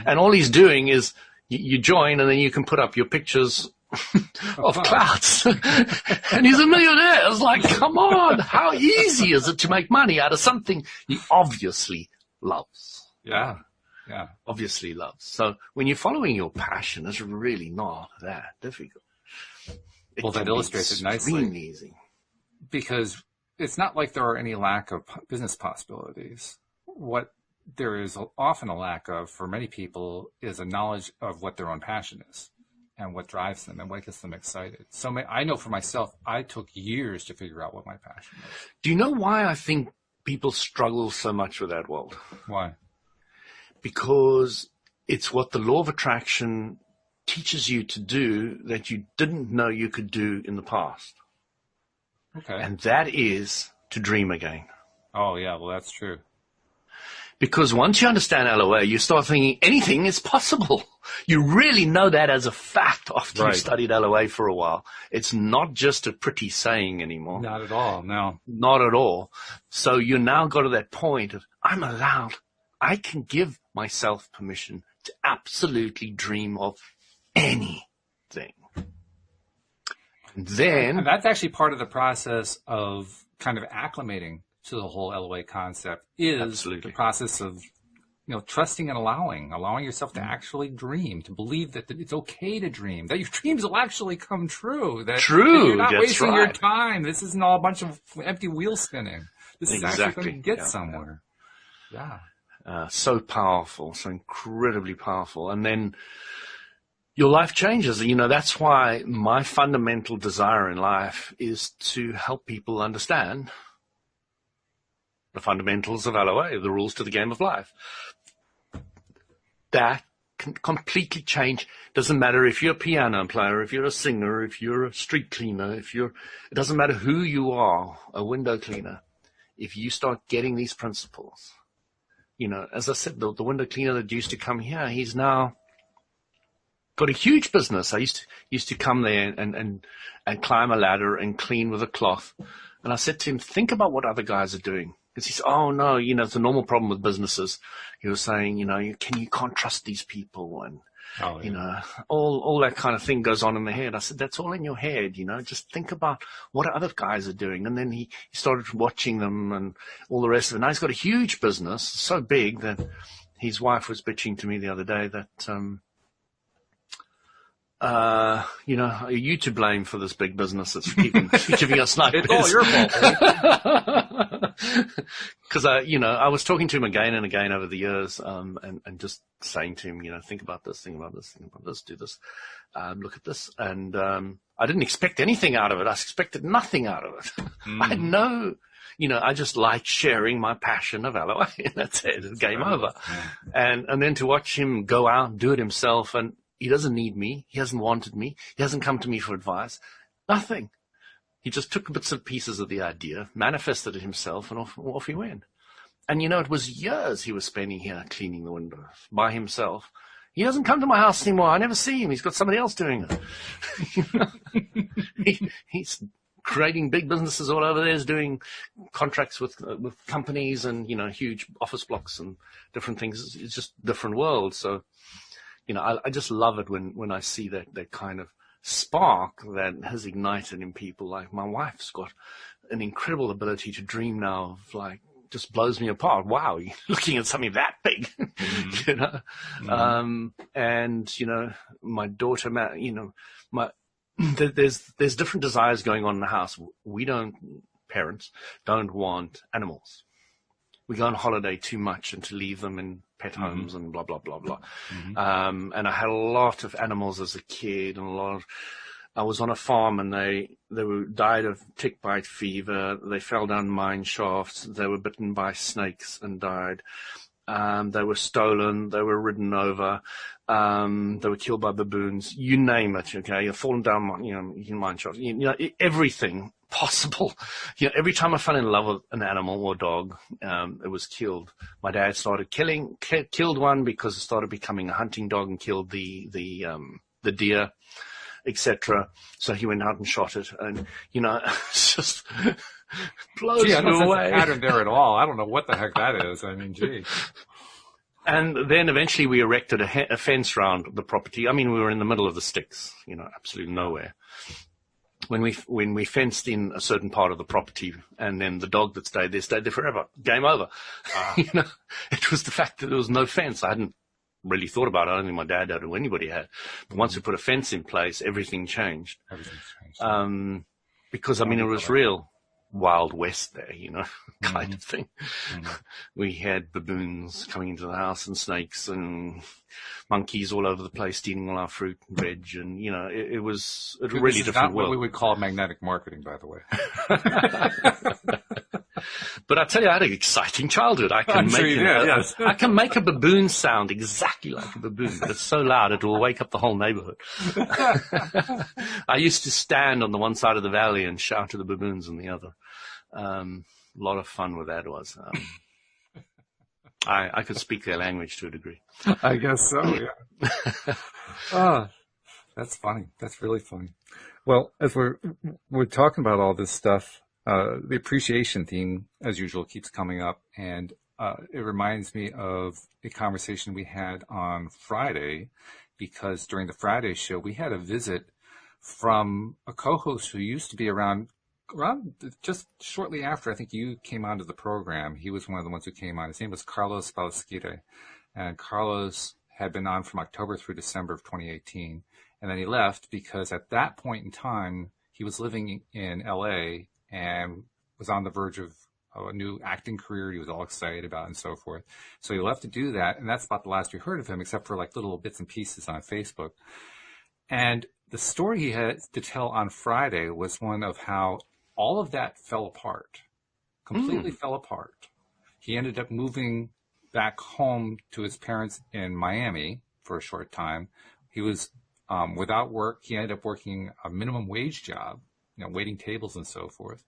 And all he's doing is you join, and then you can put up your pictures of clouds. And he's a millionaire. It's like, come on, how easy is it to make money out of something he obviously loves? Yeah. Obviously loves. So when you're following your passion, it's really not that difficult. Well, that illustrates it nicely. Easy. Because it's not like there are any lack of business possibilities. What there is often a lack of for many people is a knowledge of what their own passion is and what drives them and what gets them excited. So I know for myself, I took years to figure out what my passion was. Do you know why I think people struggle so much with that, Walt? Why? Because it's what the law of attraction teaches you to do that you didn't know you could do in the past. Okay. And that is to dream again. Oh, yeah. Well, that's true. Because once you understand LOA, you start thinking anything is possible. You really know that as a fact after you've studied LOA for a while. It's not just a pretty saying anymore. Not at all, no. Not at all. So you now got to that point of, I'm allowed. I can give myself permission to absolutely dream of anything. And then... And that's actually part of the process of kind of acclimating to the whole LOA concept is the process of, trusting and allowing yourself to actually dream, to believe that it's okay to dream, that your dreams will actually come true. That you're not wasting your time. This isn't all a bunch of empty wheel spinning. This is actually going to get somewhere. Yeah. So powerful, so incredibly powerful. And then your life changes. That's why my fundamental desire in life is to help people understand the fundamentals of LOA, the rules to the game of life. That can completely change. Doesn't matter if you're a piano player, if you're a singer, if you're a street cleaner, it doesn't matter who you are, a window cleaner. If you start getting these principles, as I said, the window cleaner that used to come here, he's now got a huge business. I used to come there and climb a ladder and clean with a cloth. And I said to him, think about what other guys are doing. Because he said, oh, no, it's a normal problem with businesses. He was saying, you can't trust these people. And, all that kind of thing goes on in the head. I said, that's all in your head, just think about what other guys are doing. And then he started watching them and all the rest of it. Now he's got a huge business, so big that his wife was bitching to me the other day that, are you to blame for this big business that's giving us nightmares? It's all your fault. Because I was talking to him again and again over the years, and just saying to him, think about this, do this, look at this, and I didn't expect anything out of it. I expected nothing out of it. I had no. I just like sharing my passion of LOA, and that's it. It's game over. Yeah. And then to watch him go out and do it himself, and he doesn't need me. He hasn't wanted me. He hasn't come to me for advice. Nothing. He just took bits and pieces of the idea, manifested it himself, and off he went. And it was years he was spending here cleaning the windows by himself. He doesn't come to my house anymore. I never see him. He's got somebody else doing it. He's creating big businesses all over there. He's doing contracts with companies and, huge office blocks and different things. It's just different worlds. So, I just love it when I see that kind of spark that has ignited in people. Like my wife's got an incredible ability to dream now of just blows me apart. Wow, you're looking at something that big, and my daughter, there's different desires going on in the house. Parents don't want animals. We go on holiday too much and to leave them in pet homes and blah, blah, blah, blah. And I had a lot of animals as a kid and I was on a farm and they died of tick bite fever. They fell down mine shafts. They were bitten by snakes and died. They were stolen. They were ridden over. They were killed by baboons. You name it. Okay. You've fallen down, mine shafts. Everything impossible. Every time I fell in love with an animal or dog, it was killed. My dad started killed one because it started becoming a hunting dog and killed the deer, etc. So he went out and shot it, and it's just blows I don't you sense away. a pattern there at all. I don't know what the heck that is. I mean, gee. And then eventually we erected a fence around the property. I mean, we were in the middle of the sticks, absolutely nowhere. When we fenced in a certain part of the property, and then the dog that stayed there forever. Game over. It was the fact that there was no fence. I hadn't really thought about it. I don't think my dad had or anybody had. But once we put a fence in place, everything changed. Everything's changed. Because, it was real Wild West there, kind of thing. Mm-hmm. We had baboons coming into the house and snakes and monkeys all over the place stealing all our fruit and veg, and it was a really different not world. what we would call magnetic marketing, by the way. But I tell you, I had an exciting childhood. I can yes. I can make a baboon sound exactly like a baboon, but it's so loud it will wake up the whole neighborhood. I used to stand on the one side of the valley and shout to the baboons on the other. A lot of fun with that was. I could speak their language to a degree. I guess so, yeah. That's funny. That's really funny. Well, as we're talking about all this stuff, the appreciation theme, as usual, keeps coming up, and it reminds me of a conversation we had on Friday, because during the Friday show, we had a visit from a co-host who used to be around just shortly after I think you came onto the program. He was one of the ones who came on. His name was Carlos Balasquire, and Carlos had been on from October through December of 2018, and then he left because at that point in time, he was living in LA and was on the verge of a new acting career he was all excited about and so forth. So he left to do that, and that's about the last we heard of him, except for like little bits and pieces on Facebook. And the story he had to tell on Friday was one of how all of that fell apart, completely fell apart. He ended up moving back home to his parents in Miami for a short time. He was without work. He ended up working a minimum wage job, waiting tables and so forth.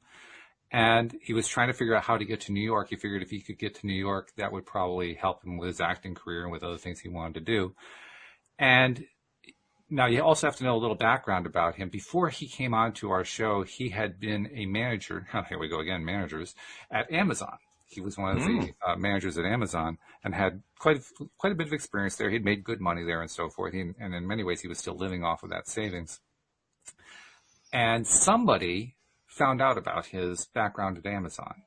And he was trying to figure out how to get to New York. He figured if he could get to New York, that would probably help him with his acting career and with other things he wanted to do. And now you also have to know a little background about him. Before he came on to our show, he had been a manager, here we go again, managers, at Amazon. He was one of the managers at Amazon and had quite a bit of experience there. He'd made good money there and so forth. And in many ways, he was still living off of that savings. And somebody found out about his background at Amazon,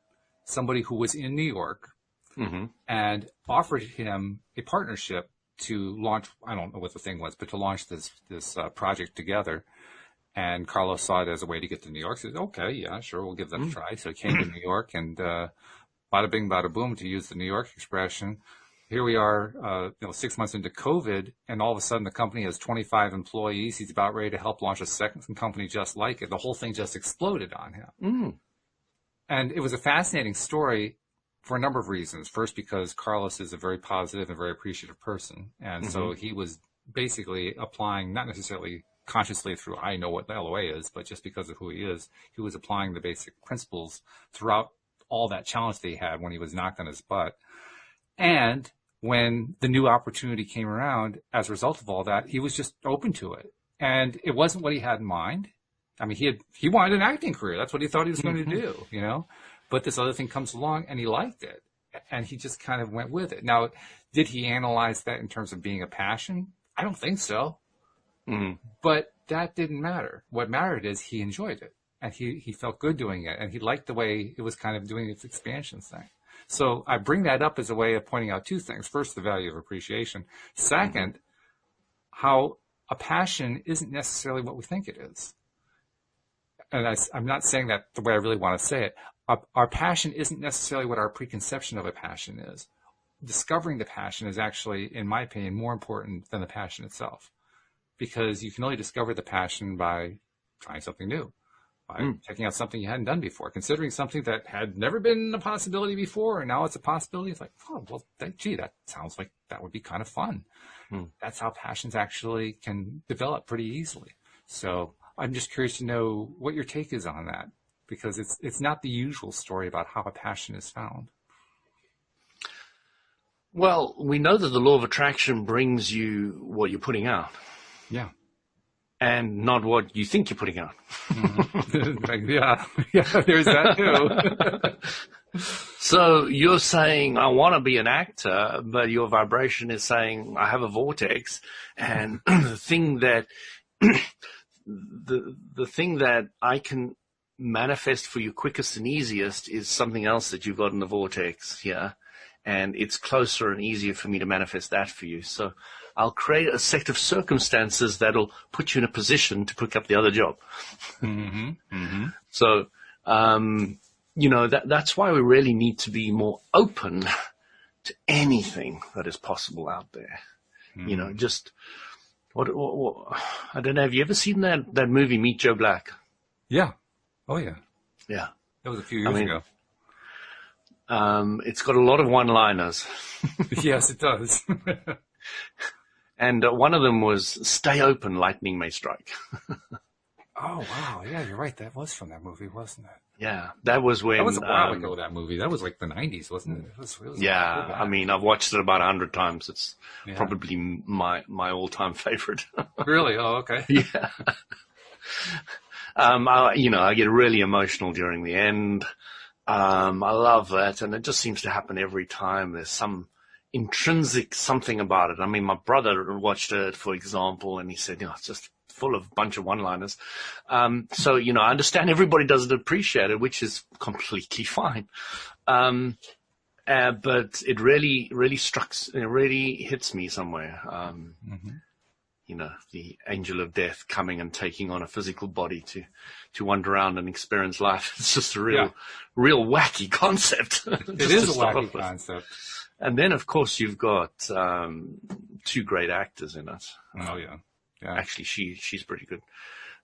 somebody who was in New York, and offered him a partnership to launch, I don't know what the thing was, but to launch this project together. And Carlos saw it as a way to get to New York. He said, okay, yeah, sure, we'll give that a try. So he came to New York, and bada bing, bada boom, to use the New York expression. Here we are, 6 months into COVID, and all of a sudden the company has 25 employees. He's about ready to help launch a second company just like it. The whole thing just exploded on him. And it was a fascinating story for a number of reasons. First, because Carlos is a very positive and very appreciative person. And so he was basically applying, not necessarily consciously through I know what the LOA is, but just because of who he is, he was applying the basic principles throughout all that challenge that he had when he was knocked on his butt. And when the new opportunity came around, as a result of all that, he was just open to it. And it wasn't what he had in mind. I mean, he wanted an acting career. That's what he thought he was going to do, But this other thing comes along, and he liked it. And he just kind of went with it. Now, did he analyze that in terms of being a passion? I don't think so. But that didn't matter. What mattered is he enjoyed it. And he felt good doing it. And he liked the way it was kind of doing its expansion thing. So I bring that up as a way of pointing out two things. First, the value of appreciation. Second, how a passion isn't necessarily what we think it is. And I'm not saying that the way I really want to say it. Our passion isn't necessarily what our preconception of a passion is. Discovering the passion is actually, in my opinion, more important than the passion itself. Because you can only discover the passion by trying something new. By checking out something you hadn't done before, considering something that had never been a possibility before, and now it's a possibility. It's like, oh, well, that sounds like that would be kind of fun. That's how passions actually can develop pretty easily. So I'm just curious to know what your take is on that, because it's not the usual story about how a passion is found. Well, we know that the law of attraction brings you what you're putting out. Yeah. And not what you think you're putting out. Mm-hmm. yeah, there's that too. So you're saying, I want to be an actor, but your vibration is saying, I have a vortex, and the thing that the thing that I can manifest for you quickest and easiest is something else that you've got in the vortex here, and it's closer and easier for me to manifest that for you. So I'll create a set of circumstances that'll put you in a position to pick up the other job. Mm-hmm. Mm-hmm. So, that's why we really need to be more open to anything that is possible out there. Mm-hmm. Just what I don't know. Have you ever seen that movie, Meet Joe Black? Yeah. Oh, yeah. Yeah. That was a few years ago. It's got a lot of one-liners. Yes, it does. And one of them was, stay open, lightning may strike. Oh, wow. Yeah, you're right. That was from that movie, wasn't it? Yeah, that was when... That was a while ago, that movie. That was like the 90s, wasn't it? It was yeah, I mean, I've watched it about 100 times. It's probably my all-time favorite. Really? Oh, okay. Yeah. I get really emotional during the end. I love that, and it just seems to happen every time. There's some intrinsic something about it. I mean, my brother watched it, for example, and he said, it's just full of a bunch of one-liners. So, I understand everybody doesn't appreciate it, which is completely fine. But it really hits me somewhere. The angel of death coming and taking on a physical body to wander around and experience life. It's just a real wacky concept. It is a wacky concept. And then, of course, you've got two great actors in it. Oh, yeah. Yeah. Actually, she's pretty good.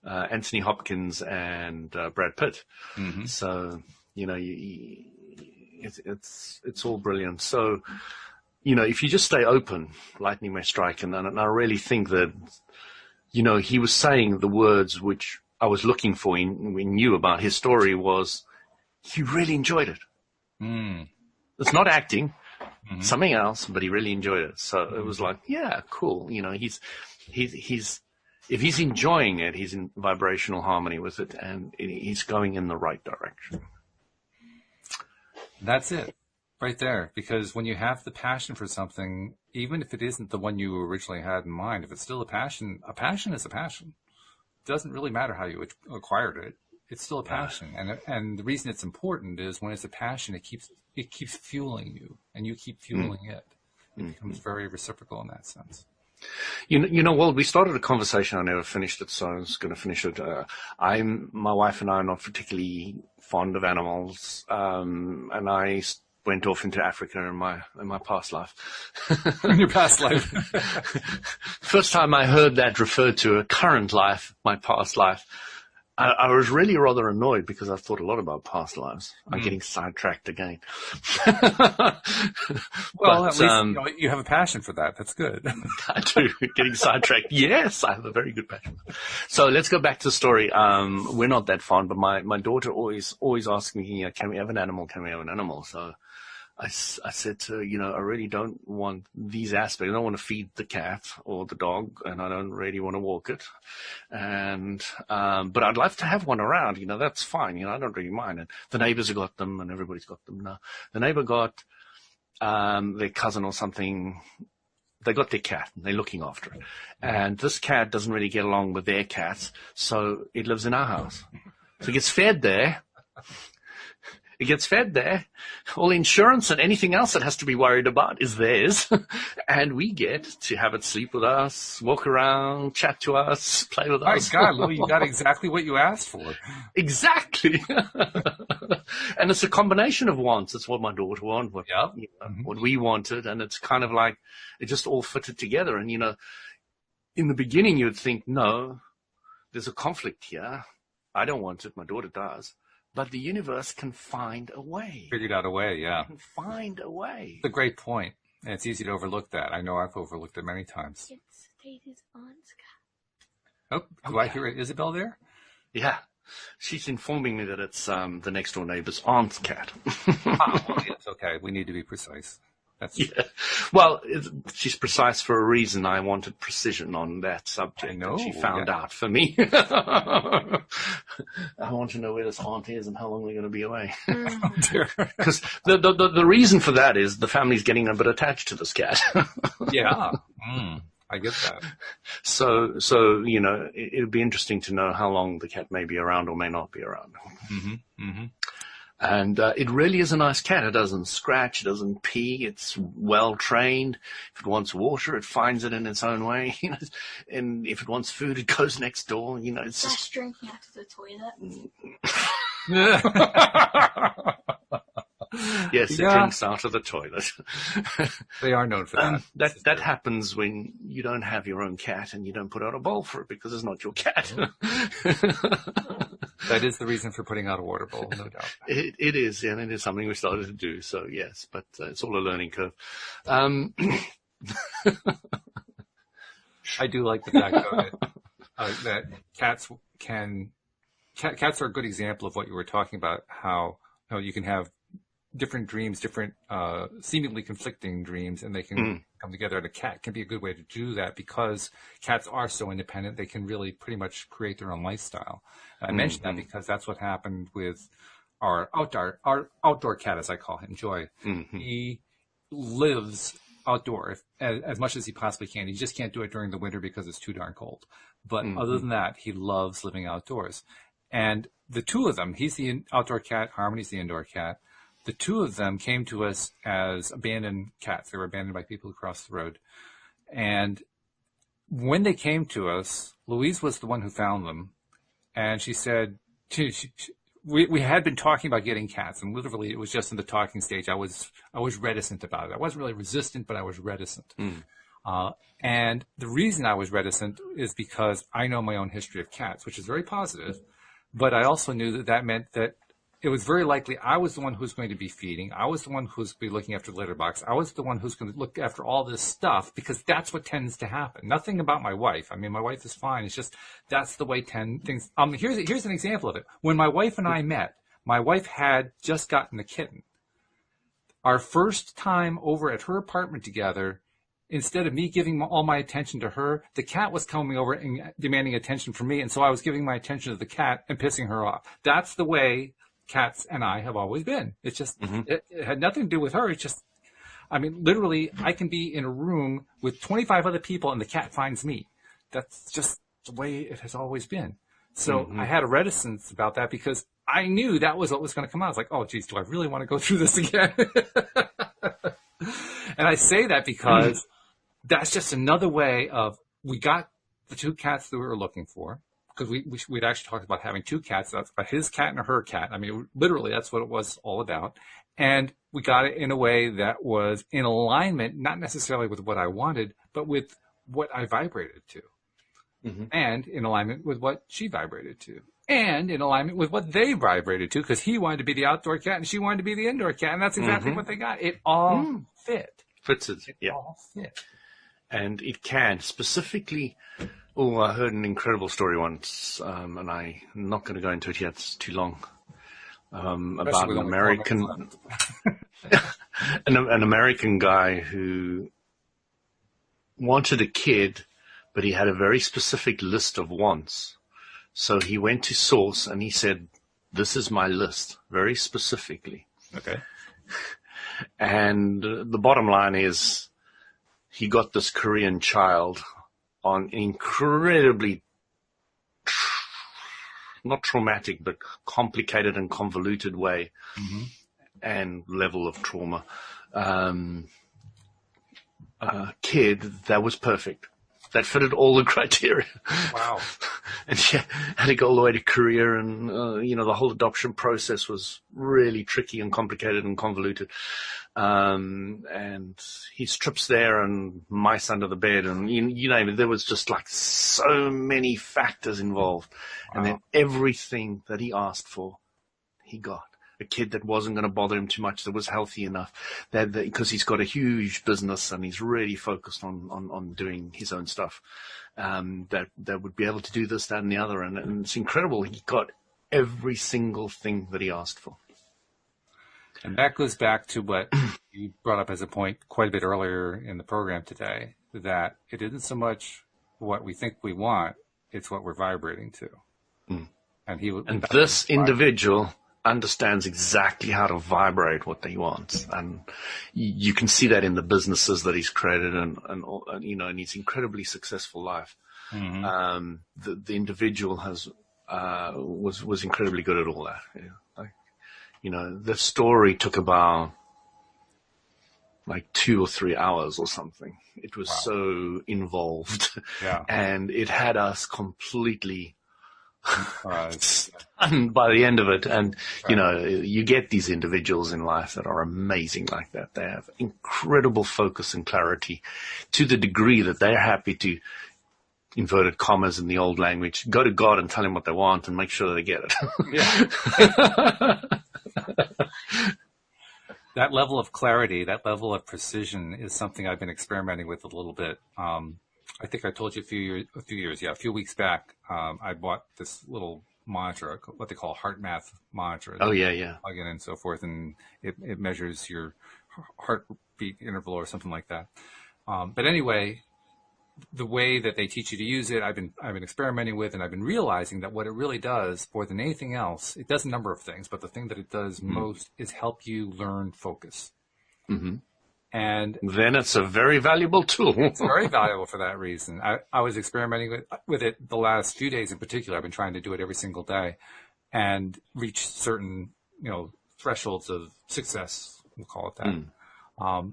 Anthony Hopkins and Brad Pitt. Mm-hmm. So, it's all brilliant. So, if you just stay open, lightning may strike. And I really think that, he was saying the words which I was looking for we knew about his story was he really enjoyed it. Mm. It's not acting, something else, but he really enjoyed it. So it was like, yeah, cool. He's if he's enjoying it, he's in vibrational harmony with it, and he's going in the right direction. That's it, right there. Because when you have the passion for something, even if it isn't the one you originally had in mind, if it's still a passion is a passion. It doesn't really matter how you acquired it. It's still a passion, and the reason it's important is when it's a passion, it keeps fueling you, and you keep fueling it. It becomes very reciprocal in that sense. Well, we started a conversation. I never finished it, so I was going to finish it. My wife and I are not particularly fond of animals, and I went off into Africa in my past life. In your past life. First time I heard that referred to a current life, my past life, I was really rather annoyed because I've thought a lot about past lives. I'm getting sidetracked again. Well, at least you have a passion for that. That's good. I do. Getting sidetracked. Yes, I have a very good passion. So let's go back to the story. We're not that fond, but my daughter always asks me, can we have an animal? Can we have an animal? So I said to her, I really don't want these aspects. I don't want to feed the cat or the dog, and I don't really want to walk it. And, but I'd love to have one around, that's fine. I don't really mind. And the neighbors have got them and everybody's got them now. The neighbor got, their cousin or something. They got their cat and they're looking after it. And this cat doesn't really get along with their cats. So it lives in our house. So it gets fed there. It gets fed there. All insurance and anything else it has to be worried about is theirs. And we get to have it sleep with us, walk around, chat to us, play with us. My God, Lou, you got exactly what you asked for. Exactly. And it's a combination of wants. It's what my daughter wanted, what we wanted. And it's kind of like it just all fitted together. And, in the beginning you'd think, no, there's a conflict here. I don't want it. My daughter does. But the universe can find a way. Figured out a way, yeah. It can find a way. It's a great point. And it's easy to overlook that. I know I've overlooked it many times. It's David's aunt's cat. Oh, do I hear Isabel there? Yeah. She's informing me that it's the next door neighbor's aunt's cat. It's okay. We need to be precise. That's Yeah. Well, she's precise for a reason. I wanted precision on that subject. I know, And she found out for me. I want to know where this aunt is and how long they're going to be away. Because the reason for that is the family's getting a bit attached to this cat. Yeah. I get that. So it'd be interesting to know how long the cat may be around or may not be around. And it really is a nice cat. It doesn't scratch. It doesn't pee. It's well trained. If it wants water, it finds it in its own way. And if it wants food, it goes next door. It's just drinking out of the toilet. Yes, it drinks out of the toilet. They are known for that. That happens when you don't have your own cat and you don't put out a bowl for it because it's not your cat. That is the reason for putting out a water bowl, no doubt. It is, and it is something we started to do. So yes, but it's all a learning curve. I do like the fact that cats cats are a good example of what you were talking about. How you can have different dreams, different seemingly conflicting dreams, and they can come together. And a cat can be a good way to do that because cats are so independent. They can really pretty much create their own lifestyle. I mentioned that because that's what happened with our outdoor cat, as I call him, Joy. He lives outdoor as much as he possibly can. He just can't do it during the winter because it's too darn cold. But other than that, he loves living outdoors. And the two of them, he's the outdoor cat, Harmony's the indoor cat. The two of them came to us as abandoned cats. They were abandoned by people across the road. And when they came to us, Louise was the one who found them. And she said, we had been talking about getting cats, and literally it was just in the talking stage. I was reticent about it. I wasn't really resistant, but I was reticent. And the reason I was reticent is because I know my own history of cats, which is very positive. But I also knew that meant that it was very likely I was the one who's going to be feeding. I was the one who's going to be looking after the litter box. I was the one who's going to look after all this stuff because that's what tends to happen. Nothing about my wife. I mean, my wife is fine. It's just that's the way things. Here's an example of it. When my wife and I met, my wife had just gotten a kitten. Our first time over at her apartment together, instead of me giving all my attention to her, the cat was coming over and demanding attention from me. And so I was giving my attention to the cat and pissing her off. That's the way cats and I have always been. It's just, it had nothing to do with her. It's just, I mean, literally, I can be in a room with 25 other people and the cat finds me. That's just the way it has always been. So I had a reticence about that because I knew that was what was going to come out. I was like, oh, geez, do I really want to go through this again? And I say that because that's just another way of, we got the two cats that we were looking for. Because we'd actually talked about having two cats, that's his cat and her cat. I mean, literally, that's what it was all about. And we got it in a way that was in alignment, not necessarily with what I wanted, but with what I vibrated to. And in alignment with what she vibrated to. And in alignment with what they vibrated to, because he wanted to be the outdoor cat and she wanted to be the indoor cat. And that's exactly what they got. It all fit. Fits it, It all fit. And it can specifically. Oh, I heard an incredible story once, and I'm not going to go into it yet. It's too long. About an American, an American guy who wanted a kid, but he had a very specific list of wants. So he went to Source and he said, "This is my list," very specifically. Okay. And the bottom line is, he got this Korean child on an incredibly, not traumatic, but complicated and convoluted way and level of trauma. Kid that was perfect. That fitted all the criteria. Wow. And yeah, had to go all the way to Korea, and the whole adoption process was really tricky and complicated and convoluted. And his trips there and mice under the bed, and you name it, there was just like so many factors involved. And then everything that he asked for, he got. A kid that wasn't going to bother him too much, that was healthy enough, that because he's got a huge business and he's really focused on doing his own stuff, that would be able to do this, that, and the other. And it's incredible. He got every single thing that he asked for. And that goes back to what you brought up as a point quite a bit earlier in the program today, that it isn't so much what we think we want, it's what we're vibrating to. And this individual understands exactly how to vibrate what they want. And you can see that in the businesses that he's created and in his incredibly successful life. Mm-hmm. The individual was incredibly good at all that. The story took about like 2 or 3 hours or something. It was so involved, and it had us completely stunned by the end of it. And you get these individuals in life that are amazing like that. They have incredible focus and clarity to the degree that they're happy to, inverted commas in the old language, go to God and tell him what they want and make sure they get it. That level of clarity, that level of precision is something I've been experimenting with a little bit. I think I told you a few weeks back, I bought this little monitor, what they call HeartMath monitor. Oh, yeah. Plug in and so forth, and it measures your heartbeat interval or something like that. But anyway, the way that they teach you to use it, I've been experimenting with, and I've been realizing that what it really does, more than anything else, it does a number of things, but the thing that it does most is help you learn focus. Mm-hmm. And then it's a very valuable tool. It's very valuable for that reason. I was experimenting with it the last few days in particular. I've been trying to do it every single day and reach certain, thresholds of success, we'll call it that.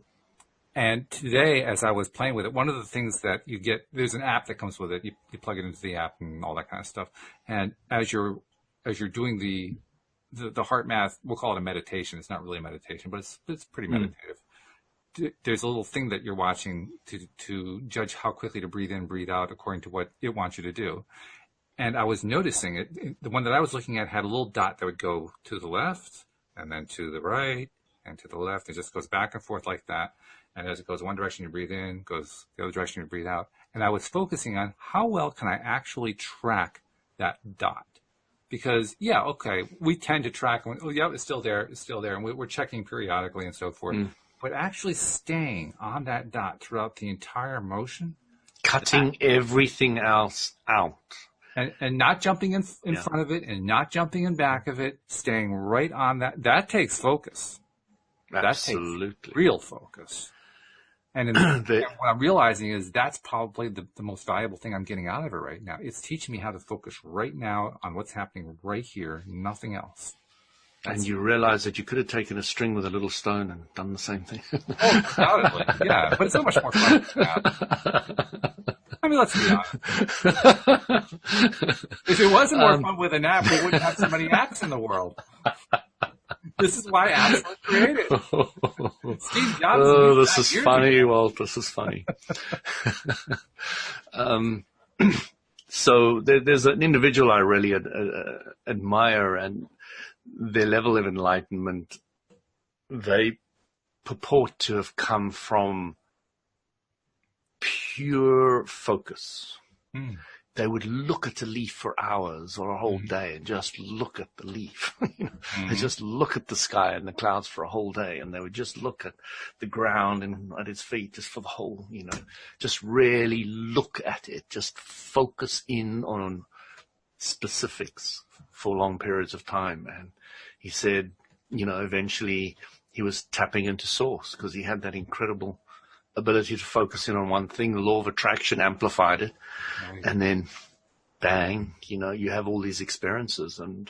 And today, as I was playing with it, one of the things that you get, there's an app that comes with it. You plug it into the app and all that kind of stuff. And as you're doing the HeartMath, we'll call it a meditation. It's not really a meditation, but it's pretty meditative. There's a little thing that you're watching to judge how quickly to breathe in, breathe out according to what it wants you to do. And I was noticing it. The one that I was looking at had a little dot that would go to the left and then to the right and to the left. It just goes back and forth like that. And as it goes one direction, you breathe in, goes the other direction, you breathe out. And I was focusing on how well can I actually track that dot? Because, we tend to track, it's still there, and we're checking periodically and so forth. But actually staying on that dot throughout the entire motion. Cutting everything else out. And not jumping in front of it and not jumping in back of it, staying right on that. That takes focus. Absolutely. That takes real focus. And what I'm realizing is that's probably the most valuable thing I'm getting out of it right now. It's teaching me how to focus right now on what's happening right here, nothing else. And you realize that you could have taken a string with a little stone and done the same thing. Undoubtedly, yeah. But it's so much more fun than that. I mean, let's be honest. If it wasn't more fun with an app, we wouldn't have so many apps in the world. This is why apps were created. Steve Jobs. Oh, this is funny, Walt. This is funny. So there's an individual I really admire, and their level of enlightenment, they purport to have come from pure focus. They would look at a leaf for hours or a whole day and just look at the leaf. They just look at the sky and the clouds for a whole day, and they would just look at the ground and at his feet just for the whole, just really look at it, just focus in on specifics for long periods of time. And he said, eventually he was tapping into source because he had that incredible ability to focus in on one thing. The law of attraction amplified it. And then bang, you have all these experiences, and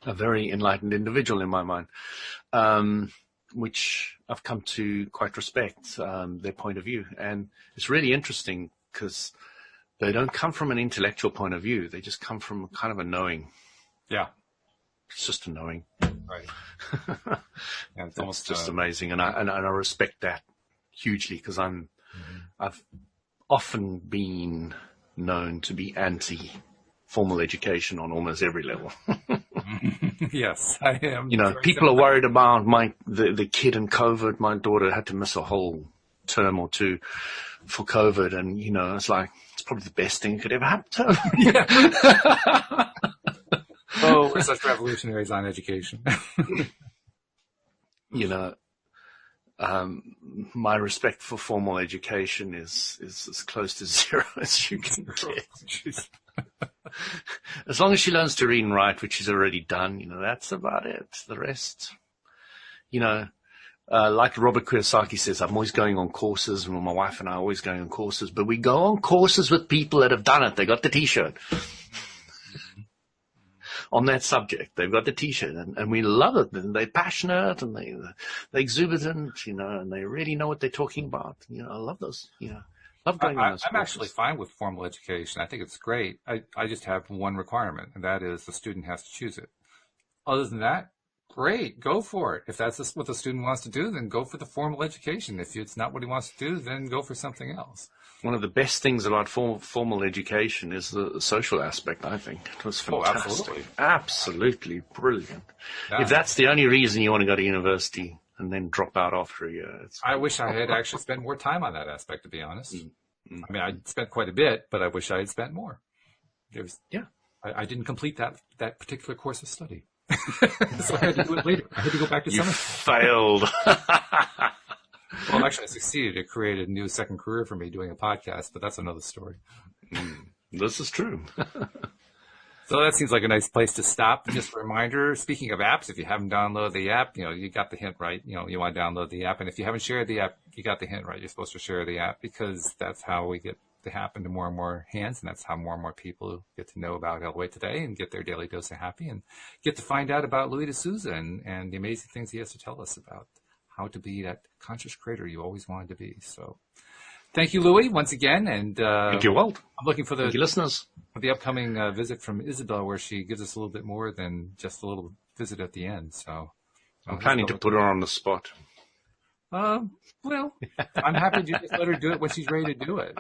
a very enlightened individual in my mind, which I've come to quite respect their point of view. And it's really interesting because they don't come from an intellectual point of view. They just come from kind of a knowing. Yeah. It's just a knowing. Right. Yeah, it's almost just amazing. And I respect that hugely because I've often been known to be anti-formal education on almost every level. Yes, I am. People are worried about the kid in COVID. My daughter had to miss a whole term or two for COVID, and it's like it's probably the best thing that could ever happen to her. We're such revolutionaries on education. You know, my respect for formal education is as close to zero as you can get. As long as she learns to read and write, which she's already done, that's about it. The rest, like Robert Kiyosaki says, I'm always going on courses, and my wife and I are always going on courses, but we go on courses with people that have done it. They got the T-shirt on that subject. They've got the T-shirt, and we love it. And they're passionate, and they're exuberant, and they really know what they're talking about. I love those. Love going on those I'm courses. actually fine with formal education. I think it's great. I just have one requirement, and that is the student has to choose it. Other than that, great, go for it. If that's what the student wants to do, then go for the formal education. If it's not what he wants to do, then go for something else. One of the best things about formal education is the social aspect, I think. It was fantastic. Absolutely. Absolutely brilliant. Yeah. If that's the only reason you want to go to university and then drop out after a year. I wish I had actually spent more time on that aspect, to be honest. Mm-hmm. I mean, I spent quite a bit, but I wish I had spent more. I didn't complete that particular course of study. So I had to do it later. I had to go back to summer. You failed. Well, actually, I succeeded. It created a new second career for me doing a podcast, but that's another story. This is true. So that seems like a nice place to stop. Just a reminder, speaking of apps, if you haven't downloaded the app, you got the hint right. You want to download the app. And if you haven't shared the app, you got the hint right. You're supposed to share the app because that's how we get to happen to more and more hands. And that's how more and more people get to know about LOA Today and get their daily dose of happy and get to find out about Louis D'Souza and the amazing things he has to tell us about how to be that conscious creator you always wanted to be. So thank you, Louis, once again. And thank you, Walt. I'm looking for Thank you, listeners. The upcoming visit from Isabel, where she gives us a little bit more than just a little visit at the end. So I'm planning to put her on the spot. Well, I'm happy to just let her do it when she's ready to do it.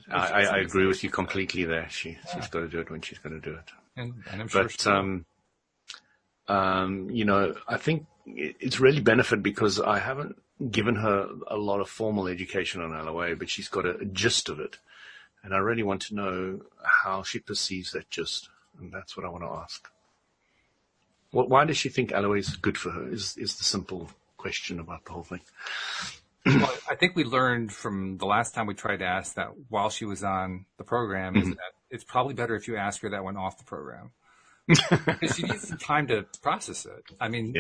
I agree with you completely there. She's got to do it when she's going to do it. And I'm sure. But I think it's really benefit because I haven't given her a lot of formal education on LOA, but she's got a gist of it. And I really want to know how she perceives that gist. And that's what I want to ask. Why does she think LOA is good for her is the simple question about the whole thing. Well, I think we learned from the last time we tried to ask that while she was on the program is that it's probably better if you ask her that went off the program. Because she needs some time to process it. I mean,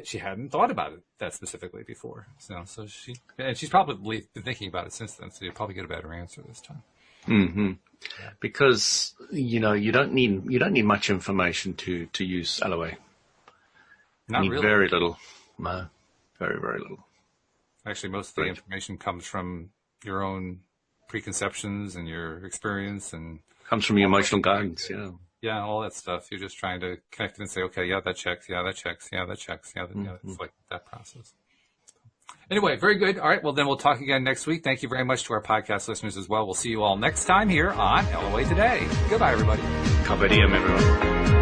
she hadn't thought about it that specifically before. So she's probably been thinking about it since then. So you'll probably get a better answer this time. Mm-hmm. Yeah. Because you don't need much information to use LOA. Not you need really. Very little. No, very, very little. Actually, most of the information comes from your own preconceptions and your experience and comes from your emotional guidance. Yeah, all that stuff. You're just trying to connect it and say, okay, that checks. Yeah, that checks. Yeah, that checks. Yeah, it's like that process. Anyway, very good. All right, well, then we'll talk again next week. Thank you very much to our podcast listeners as well. We'll see you all next time here on LOA Today. Goodbye, everybody. Carpe diem, everyone.